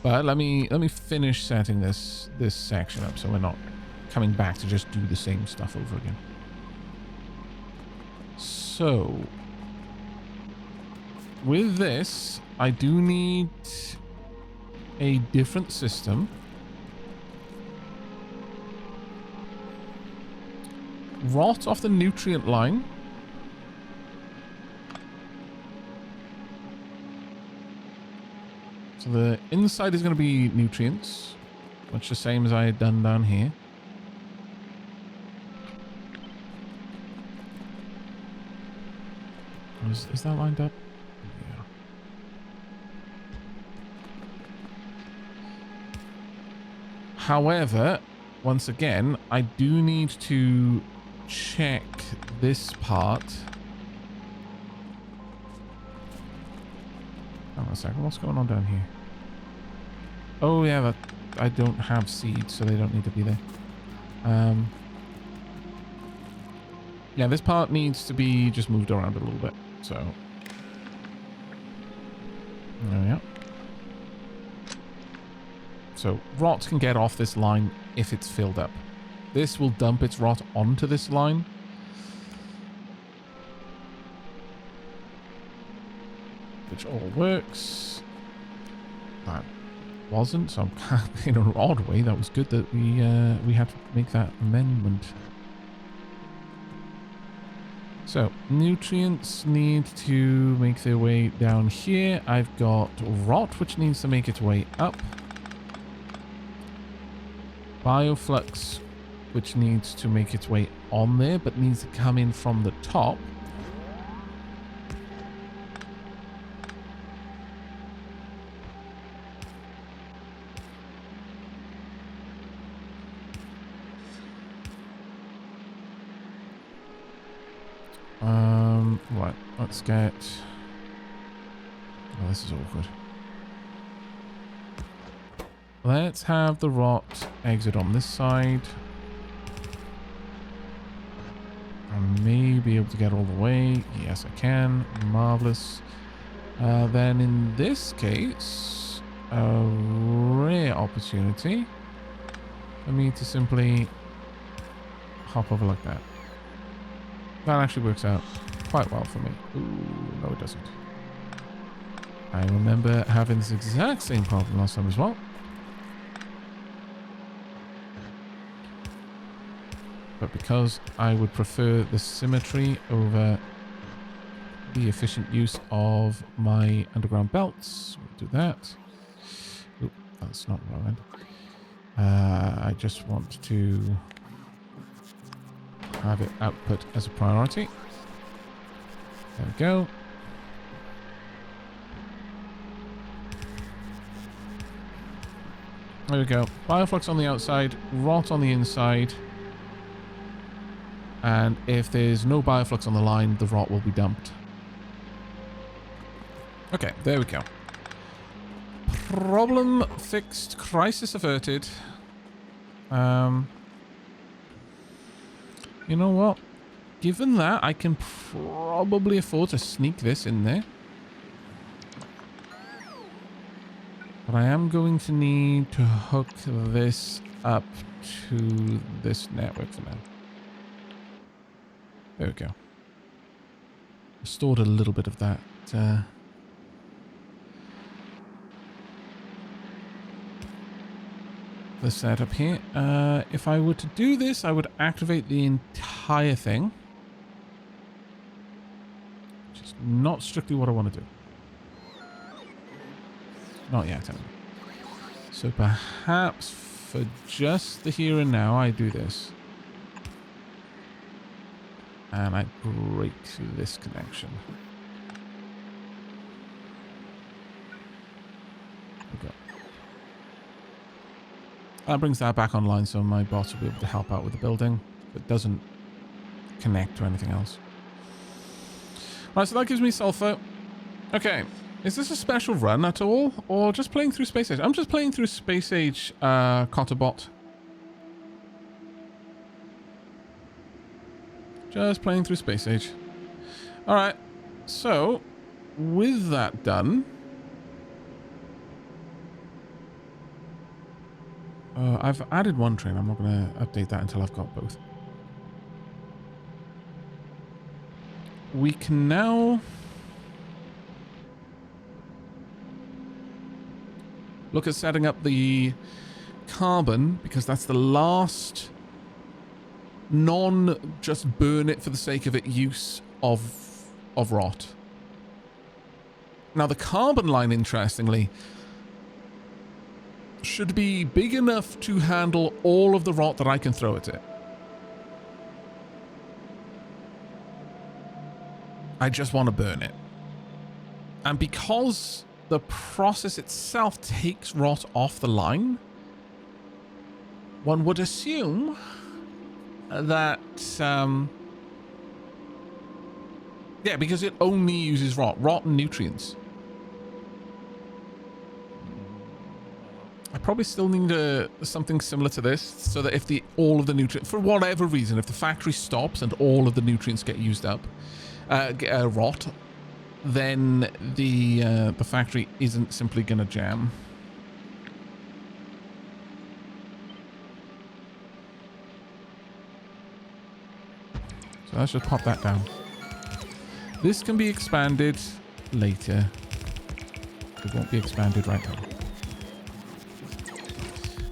But let me finish setting this section up so we're not coming back to just do the same stuff over again. So with this, I do need a different system. Rot off the nutrient line. So the inside is going to be nutrients, much the same as I had done down here. Is that lined up? Yeah. However, once again, I do need to check this part. Hang on a second, what's going on down here? Oh yeah, that I don't have seeds, so they don't need to be there. Yeah, this part needs to be just moved around a little bit, so there we are. So rot can get off this line if it's filled up. This will dump its rot onto this line. Which all works. That wasn't, so in an odd way, that was good that we had to make that amendment. So, nutrients need to make their way down here. I've got rot, which needs to make its way up. Bioflux, which needs to make its way on there, but needs to come in from the top. Right, let's get... Oh, this is awkward. Let's have the rot exit on this side. I may be able to get all the way. Yes, I can. Marvelous. Then in this case, a rare opportunity for me to simply hop over like that. That actually works out quite well for me. Ooh, no it doesn't. I remember having this exact same problem last time as well. But because I would prefer the symmetry over the efficient use of my underground belts, we'll do that. Oop, that's not what I meant. I just want to have it output as a priority. There we go. There we go. Bioflux on the outside, rot on the inside. And if there's no bioflux on the line, the rot will be dumped. Okay, there we go. Problem fixed, crisis averted. You know what? Given that, I can probably afford to sneak this in there. But I am going to need to hook this up to this network for now. There we go. Stored a little bit of that. The setup here. If I were to do this, I would activate the entire thing. Which is not strictly what I want to do. Not yet, anyway. So perhaps for just the here and now, I do this. And I break this connection. There we go. That brings that back online so my bots will be able to help out with the building. It doesn't connect to anything else. Right, so that gives me sulfur. Okay. Is this a special run at all? Or just playing through Space Age? I'm just playing through Space Age Cotterbot. Just playing through Space Age. Alright. So, with that done... I've added one train. I'm not going to update that until I've got both. We can now... look at setting up the carbon, because that's the last non-just burn it for the sake of it use of rot. Now the carbon line, interestingly, should be big enough to handle all of the rot that I can throw at it. I just want to burn it. And because the process itself takes rot off the line, one would assume that, yeah, because it only uses rot and nutrients. I probably still need something similar to this, so that if all of the nutrients, for whatever reason, if the factory stops and all of the nutrients get used up, rot, then the factory isn't simply gonna jam. So let's just pop that down. This can be expanded later. It won't be expanded right now.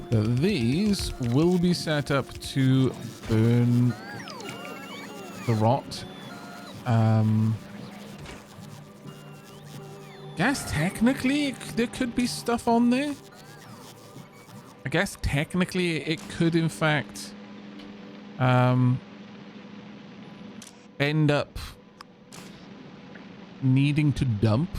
But these will be set up to burn the rot Guess technically there could be stuff on there. I guess technically it could in fact end up needing to dump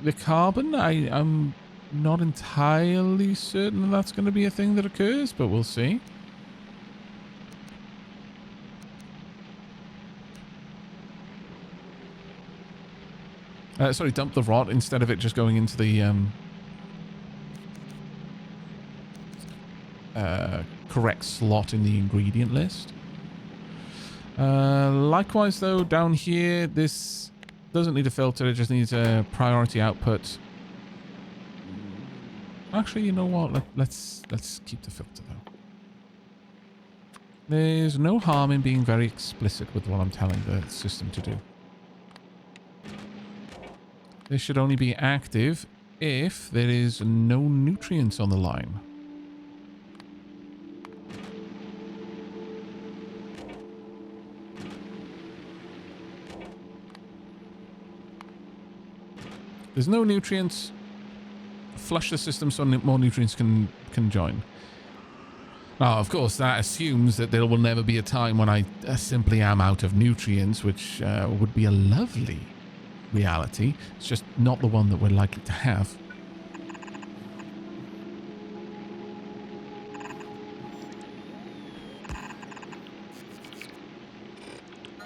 the carbon. I'm not entirely certain that's going to be a thing that occurs, but we'll see. Sorry, dump the rot instead of it just going into the correct slot in the ingredient list. Likewise, though, down here, this doesn't need a filter. It just needs a priority output. Actually, you know what? Let's keep the filter, though. There's no harm in being very explicit with what I'm telling the system to do. This should only be active if there is no nutrients on the line. There's no nutrients. Flush the system so more nutrients can join. Now, of course, that assumes that there will never be a time when I simply am out of nutrients, which would be a lovely reality. It's just not the one that we're likely to have.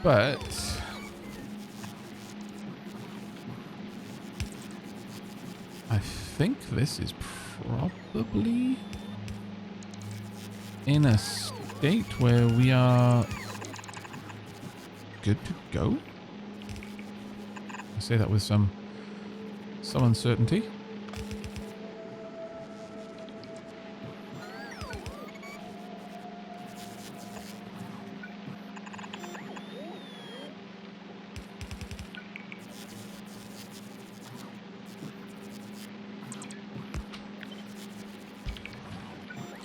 But I think this is probably in a state where we are good to go. I say that with some uncertainty.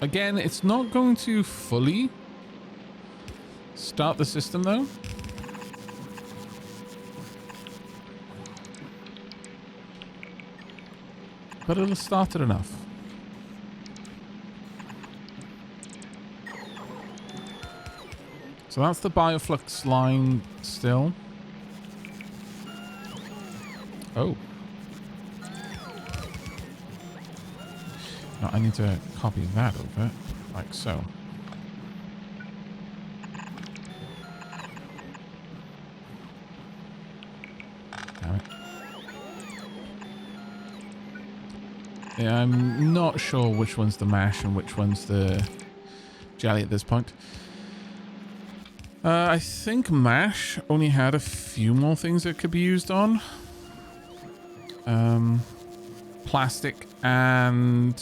Again, it's not going to fully start the system, though. But it'll start it enough. So that's the Bioflux line still. Oh. No, I need to copy that over, like so. Damn it. Yeah, I'm not sure which one's the mash and which one's the jelly at this point. I think mash only had a few more things that could be used on. Plastic and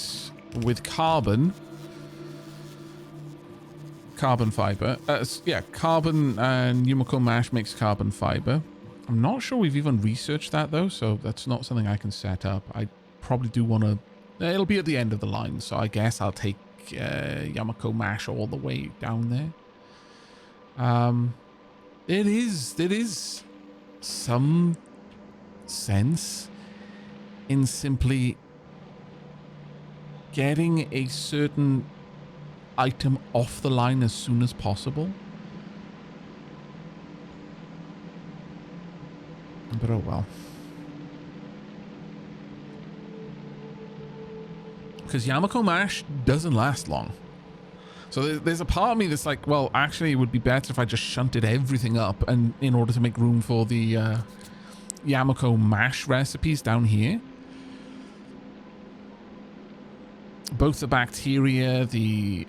with carbon fiber. Yeah, carbon and Yumiko mash makes carbon fiber. I'm not sure we've even researched that though, so that's not something I can set up. I probably do want to. It'll be at the end of the line, so I guess I'll take Yumiko mash all the way down there. There is some sense in simply getting a certain item off the line as soon as possible. But oh well. Because Yumiko mash doesn't last long. So there's a part of me that's like, well, actually it would be better if I just shunted everything up and in order to make room for the Yumiko mash recipes down here. Both the bacteria, the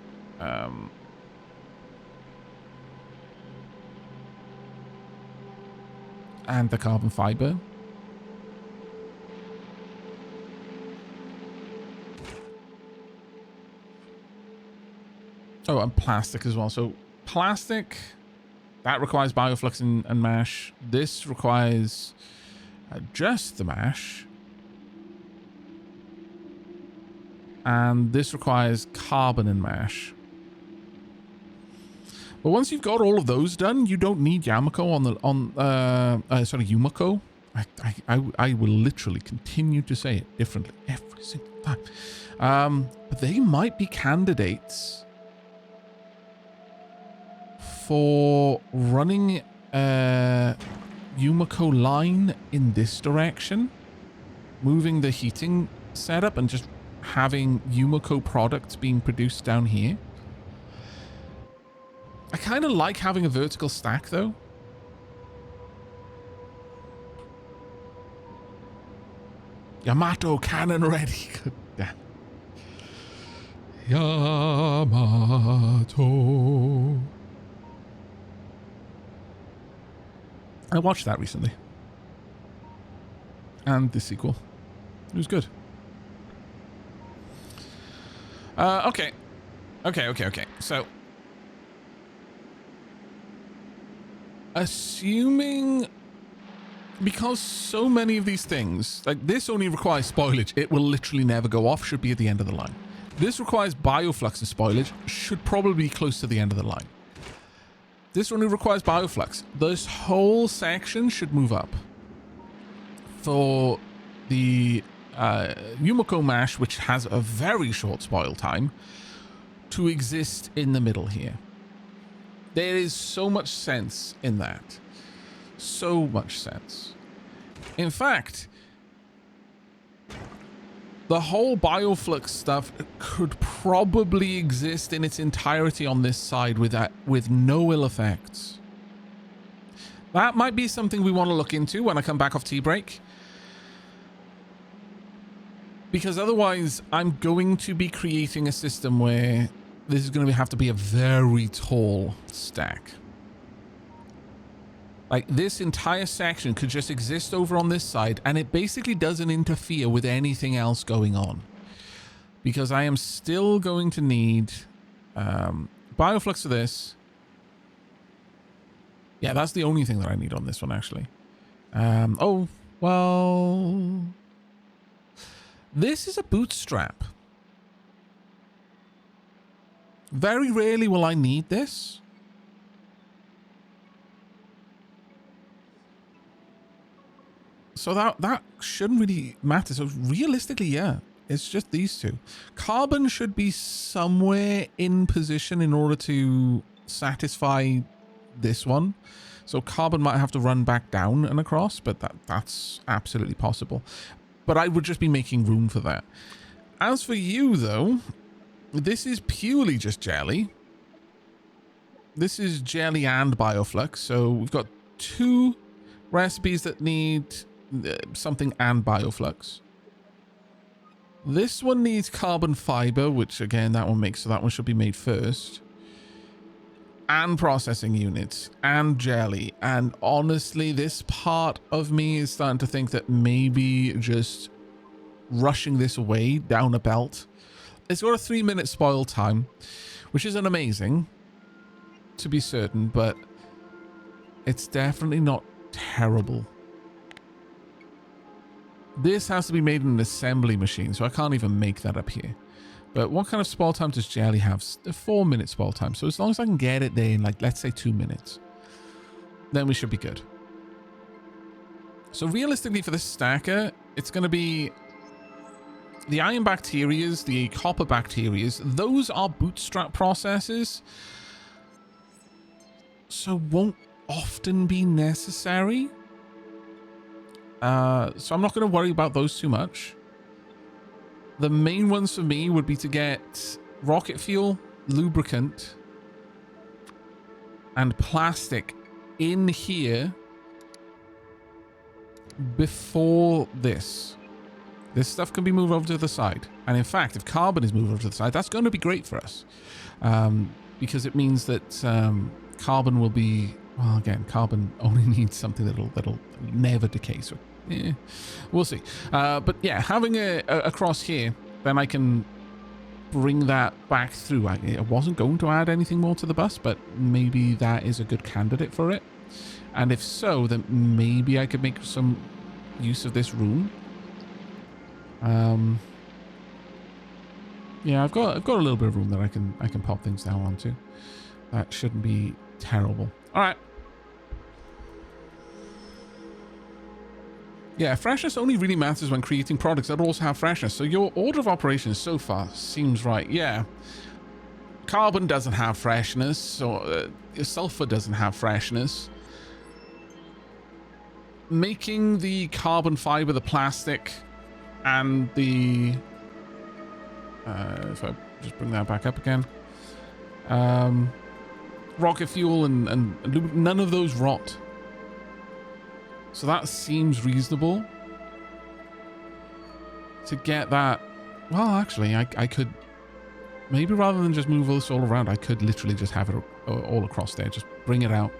and the carbon fiber. Oh, and plastic as well. So plastic, that requires Bioflux and mash. This requires just the mash. And this requires carbon and mash. But once you've got all of those done, you don't need Yumiko Yumiko. I will literally continue to say it differently every single time. But they might be candidates for running a Yumiko line in this direction, moving the heating setup and just having Yumiko products being produced down here. I kind of like having a vertical stack though. Yamato cannon ready. Good damn. Yamato. I watched that recently. And the sequel. It was good. Okay. So, assuming, because so many of these things, like this only requires spoilage, it will literally never go off, should be at the end of the line. This requires bioflux and spoilage, should probably be close to the end of the line. This only requires bioflux. This whole section should move up. For the Yumiko mash, which has a very short spoil time, to exist in the middle here. There is so much sense in that. So much sense. In fact, the whole Bioflux stuff could probably exist in its entirety on this side with no ill effects. That might be something we want to look into when I come back off tea break. Because otherwise, I'm going to be creating a system where this is going to have to be a very tall stack. Like, this entire section could just exist over on this side, and it basically doesn't interfere with anything else going on. Because I am still going to need Bioflux for this. Yeah, that's the only thing that I need on this one, actually. Oh, well... This is a bootstrap. Very rarely will I need this. So that shouldn't really matter. So realistically, yeah, it's just these two. Carbon should be somewhere in position in order to satisfy this one. So carbon might have to run back down and across, but that's absolutely possible. But I would just be making room for that. As for you, though, this is purely just jelly. This is jelly and Bioflux. So we've got two recipes that need something and Bioflux. This one needs carbon fiber, which again, that one makes, so that one should be made first. And processing units and jelly. And honestly, this part of me is starting to think that maybe just rushing this away down a belt. It's got a 3-minute spoil time, which isn't amazing, to be certain, but it's definitely not terrible. This has to be made in an assembly machine, so I can't even make that up here. But what kind of spoil time does jelly have? A 4-minute spoil time. So as long as I can get it there in, like, let's say 2 minutes, then we should be good. So realistically for this stacker, it's going to be the iron bacterias, the copper bacterias. Those are bootstrap processes, so won't often be necessary. So I'm not going to worry about those too much. The main ones for me would be to get rocket fuel, lubricant, and plastic in here before this. This stuff can be moved over to the side. And in fact, if carbon is moved over to the side, that's going to be great for us. Because it means that carbon will be... Well, again, carbon only needs something that'll never decay. So, yeah, we'll see. But yeah, having a cross here, then I can bring that back through. I wasn't going to add anything more to the bus, but maybe that is a good candidate for it. And if so, then maybe I could make some use of this room. Yeah, I've got a little bit of room that I can pop things down onto. That shouldn't be terrible. All right. Yeah, freshness only really matters when creating products that also have freshness. So your order of operations so far seems right. Yeah. Carbon doesn't have freshness, or sulfur doesn't have freshness. Making the carbon fiber, the plastic, and the... if I just bring that back up again. Rocket fuel and none of those rot. So that seems reasonable. To get that... Well, actually, I could... Maybe rather than just move this all around, I could literally just have it all across there. Just bring it out.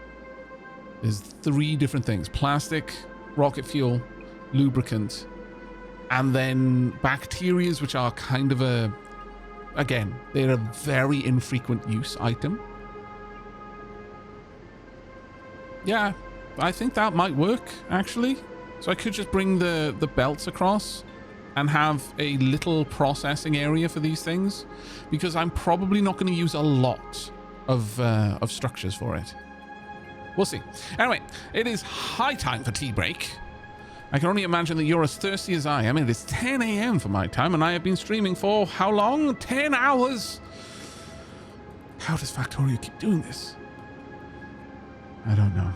There's 3 different things. Plastic, rocket fuel, lubricant, and then bacterias, which are kind of a... Again, they're a very infrequent use item. Yeah, I think that might work, actually. So I could just bring the belts across and have a little processing area for these things, because I'm probably not going to use a lot of structures for it. We'll see. Anyway, it is high time for tea break. I can only imagine that you're as thirsty as I am. It is 10 a.m. for my time, and I have been streaming for how long? 10 hours? How does Factorio keep doing this? I don't know.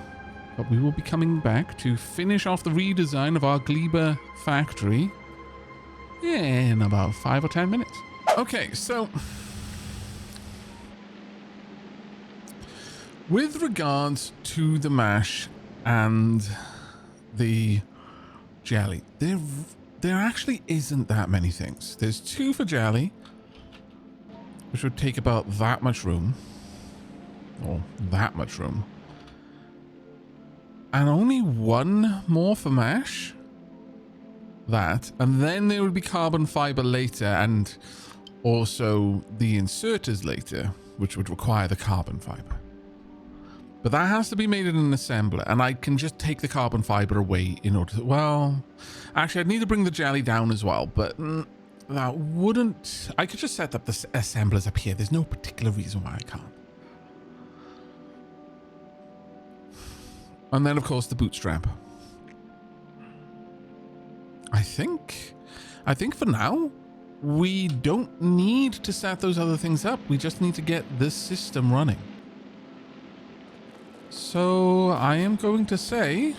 But we will be coming back to finish off the redesign of our Gleba factory in about 5 or 10 minutes. Okay, so... with regards to the mash and the jelly, there actually isn't that many things. There's 2 for jelly, which would take about that much room. Or that much room. And only 1 more for mash. That. And then there would be carbon fiber later, and also the inserters later, which would require the carbon fiber. But that has to be made in an assembler, and I can just take the carbon fiber away in order to... Well, actually, I'd need to bring the jelly down as well, but that wouldn't... I could just set up the assemblers up here. There's no particular reason why I can't. And then, of course, the bootstrap. I think for now, we don't need to set those other things up. We just need to get this system running. So I am going to say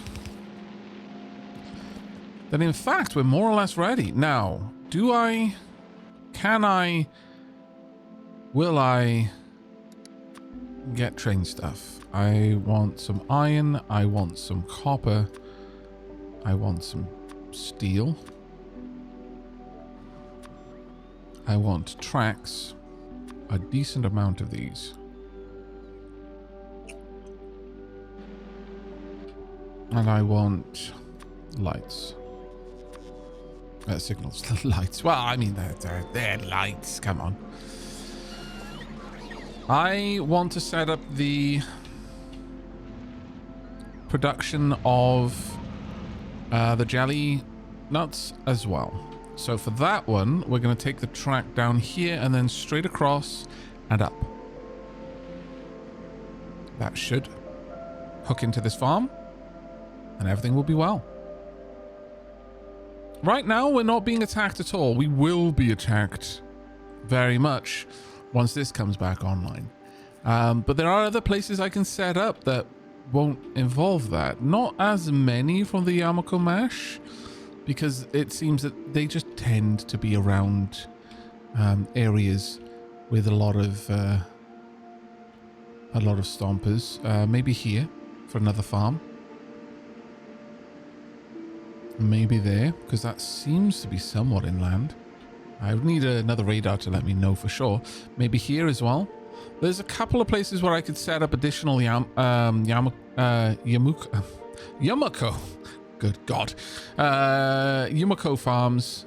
that, in fact, we're more or less ready. Now, will I get train stuff? I want some iron. I want some copper. I want some steel. I want tracks. A decent amount of these. And I want lights. Signals. Lights. Well, I mean, they're lights. Come on. I want to set up the production of the jelly nuts as well. So for that one, we're going to take the track down here and then straight across and up. That should hook into this farm, and everything will be well. Right now, we're not being attacked at all. We will be attacked very much once this comes back online. But there are other places I can set up that won't involve that. Not as many from the Yamako Mash, because it seems that they just tend to be around areas with a lot of stompers. Maybe here for another farm. Maybe there, because that seems to be somewhat inland. I would need another radar to let me know for sure. Maybe here as well. There's a couple of places where I could set up additional Yamako. Good God. Yamako farms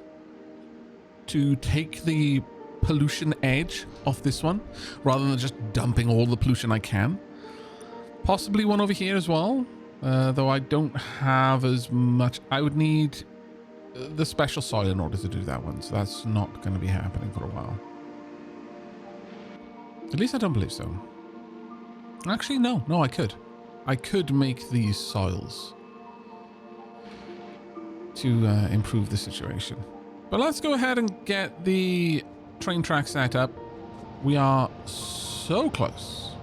to take the pollution edge off this one, rather than just dumping all the pollution I can. Possibly one over here as well, though I don't have as much. I would need the special soil in order to do that one, so that's not going to be happening for a while. At least I don't believe so. Actually, no. No, I could. I could make these soils to improve the situation. But let's go ahead and get the train track set up. We are so close.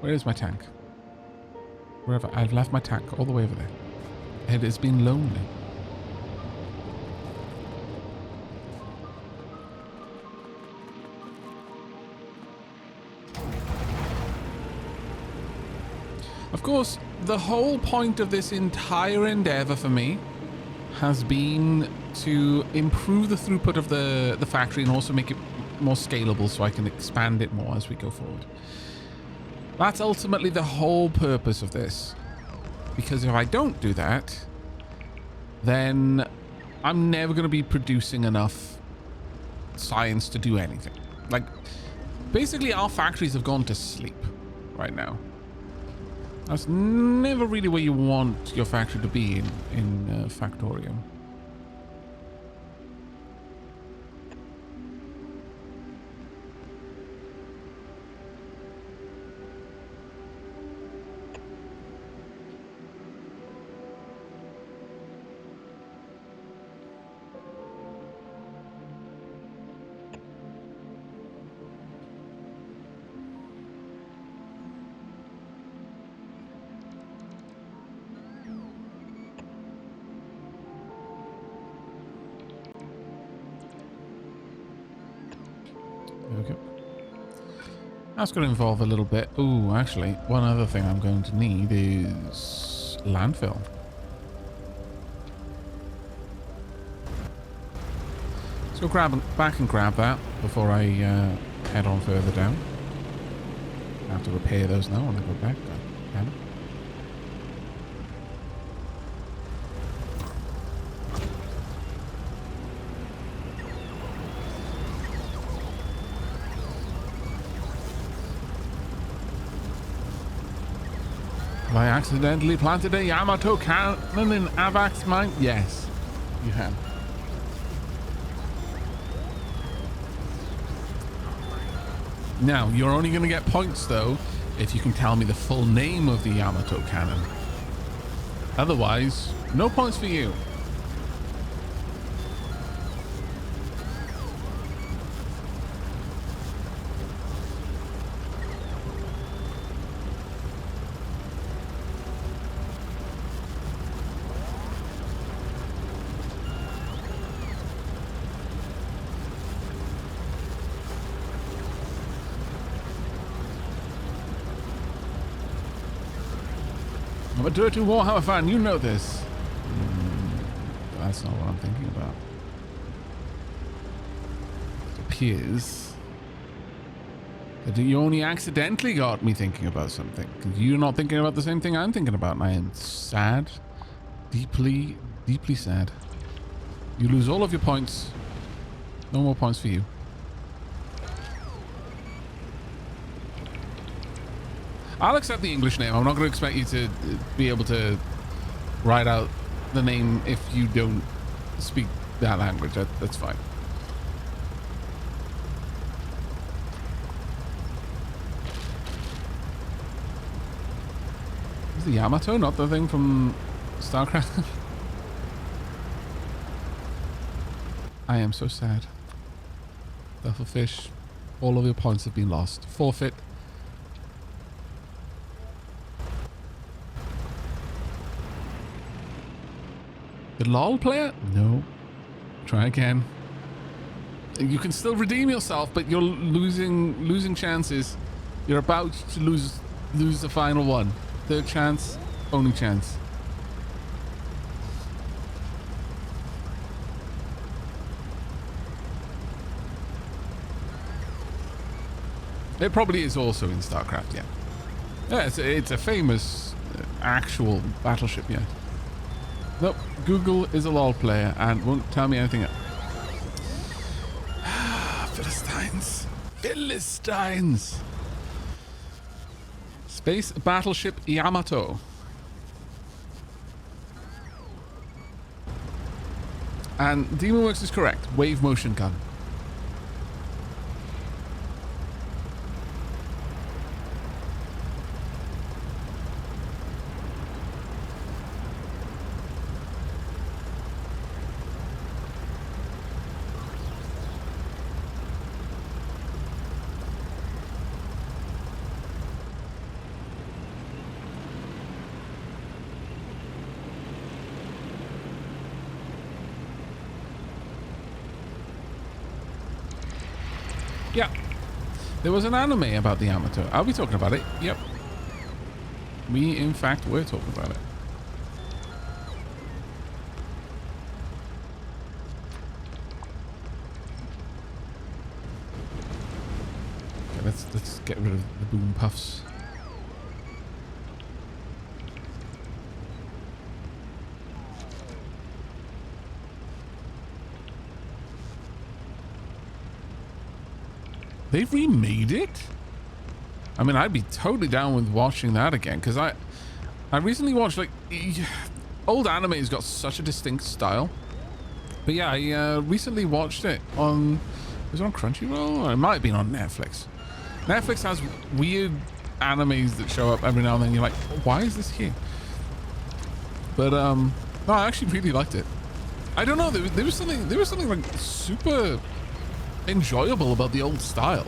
Where is my tank? Wherever. I've left my tank all the way over there. It has been lonely. Of course, the whole point of this entire endeavor for me has been to improve the throughput of the factory and also make it more scalable so I can expand it more as we go forward. That's ultimately the whole purpose of this. Because if I don't do that, then I'm never going to be producing enough science to do anything. Like, basically our factories have gone to sleep right now. That's never really where you want your factory to be in Factorio. Okay. That's going to involve a little bit. Oh, actually, one other thing I'm going to need is landfill. Let's go back and grab that before I head on further down. I have to repair those now when I go back. Damn it. Have I accidentally planted a Yamato cannon in Aavak's mine? Yes, you have. Now, you're only going to get points, though, if you can tell me the full name of the Yamato cannon. Otherwise, no points for you. I'm a dirty Warhammer fan, you know this. That's not what I'm thinking about. It appears that you only accidentally got me thinking about something. You're not thinking about the same thing I'm thinking about, and I am sad. Deeply, deeply sad. You lose all of your points. No more points for you. I'll accept the English name. I'm not going to expect you to be able to write out the name if you don't speak that language. That's fine. Is the Yamato not the thing from StarCraft? I am so sad. Duffel fish. All of your points have been lost. Forfeit. The LOL player? No. Try again. You can still redeem yourself, but you're losing chances. You're about to lose the final one. Third chance, only chance. It probably is also in StarCraft, yeah. Yeah, it's a famous actual battleship, yeah. Nope, Google is a LOL player and won't tell me anything else. Philistines. Philistines. Space Battleship Yamato. And DemonWorks is correct. Wave motion gun. Yeah. There was an anime about the amateur. I'll be talking about it. Yep. We, in fact, were talking about it. Okay, let's get rid of the boom puffs. They've remade it? I mean, I'd be totally down with watching that again, because I recently watched, like, old anime's got such a distinct style. But yeah, I recently watched it on, was it on Crunchyroll? Or it might have been on Netflix. Netflix has weird animes that show up every now and then. You're like, why is this here? But, no, I actually really liked it. I don't know, there was something like super enjoyable about the old style.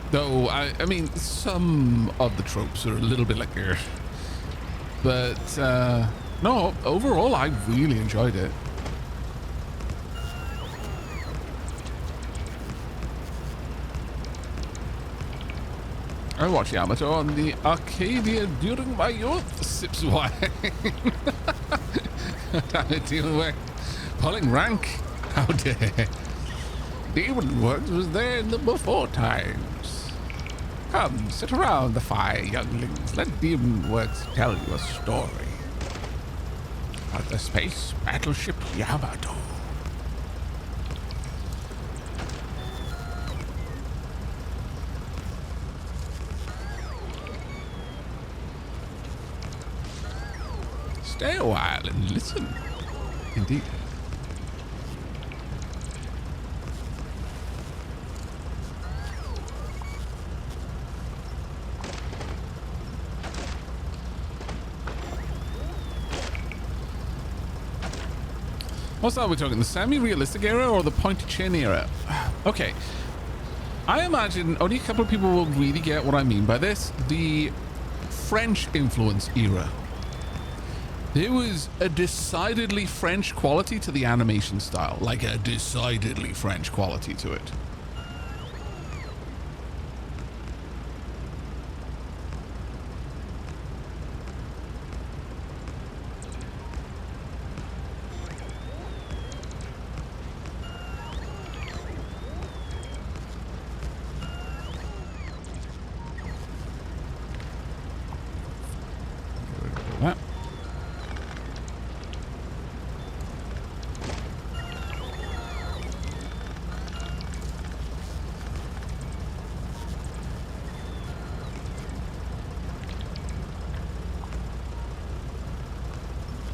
Though, I mean, some of the tropes are a little bit like, ugh. But, no, overall, I really enjoyed it. I watched Yamato on the Arcadia during my youth. Sips wine. Damn it, didn't work. Pulling rank. How dare. Demon Works was there in the before times. Come, sit around the fire, younglings. Let Demon Works tell you a story about the space battleship Yamato. Stay a while and listen. Indeed. What's that we're talking? The semi-realistic era or the pointy chin era? Okay. I imagine only a couple of people will really get what I mean by this. The French influence era. There was a decidedly French quality to the animation style. Like a decidedly French quality to it.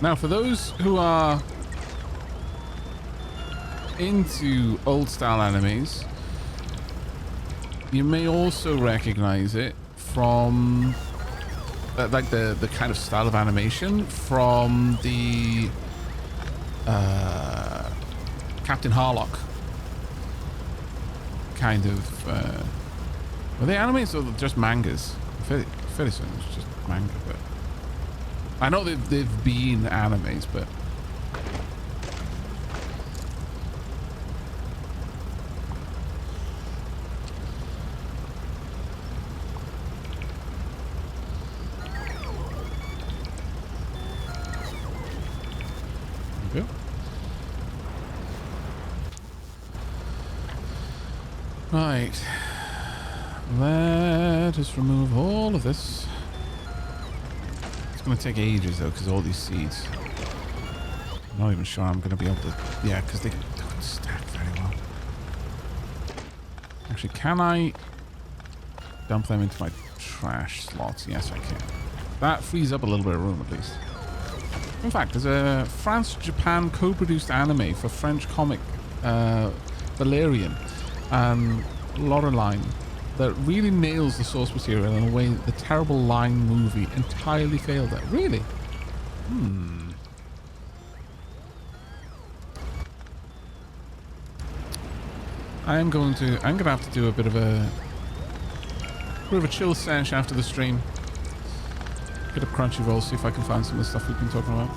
Now, for those who are into old style animes, you may also recognize it from like the kind of style of animation from the Captain Harlock kind of were they animes or just mangas? Fairly certain it's just manga, but I know they've been animes, but there we go. Right. Let us remove all of this. It's going to take ages though, because all these seeds. I'm not even sure I'm going to be able to. Yeah, because they don't stack very well. Actually, can I dump them into my trash slots? Yes, I can. That frees up a little bit of room at least. In fact, there's a France-Japan co-produced anime for French comic Valerian and Laureline that really nails the source material in a way that the terrible Line movie entirely failed at. Really? I'm gonna have to do a bit of a chill sesh after the stream. Get up Crunchyroll, see if I can find some of the stuff we've been talking about.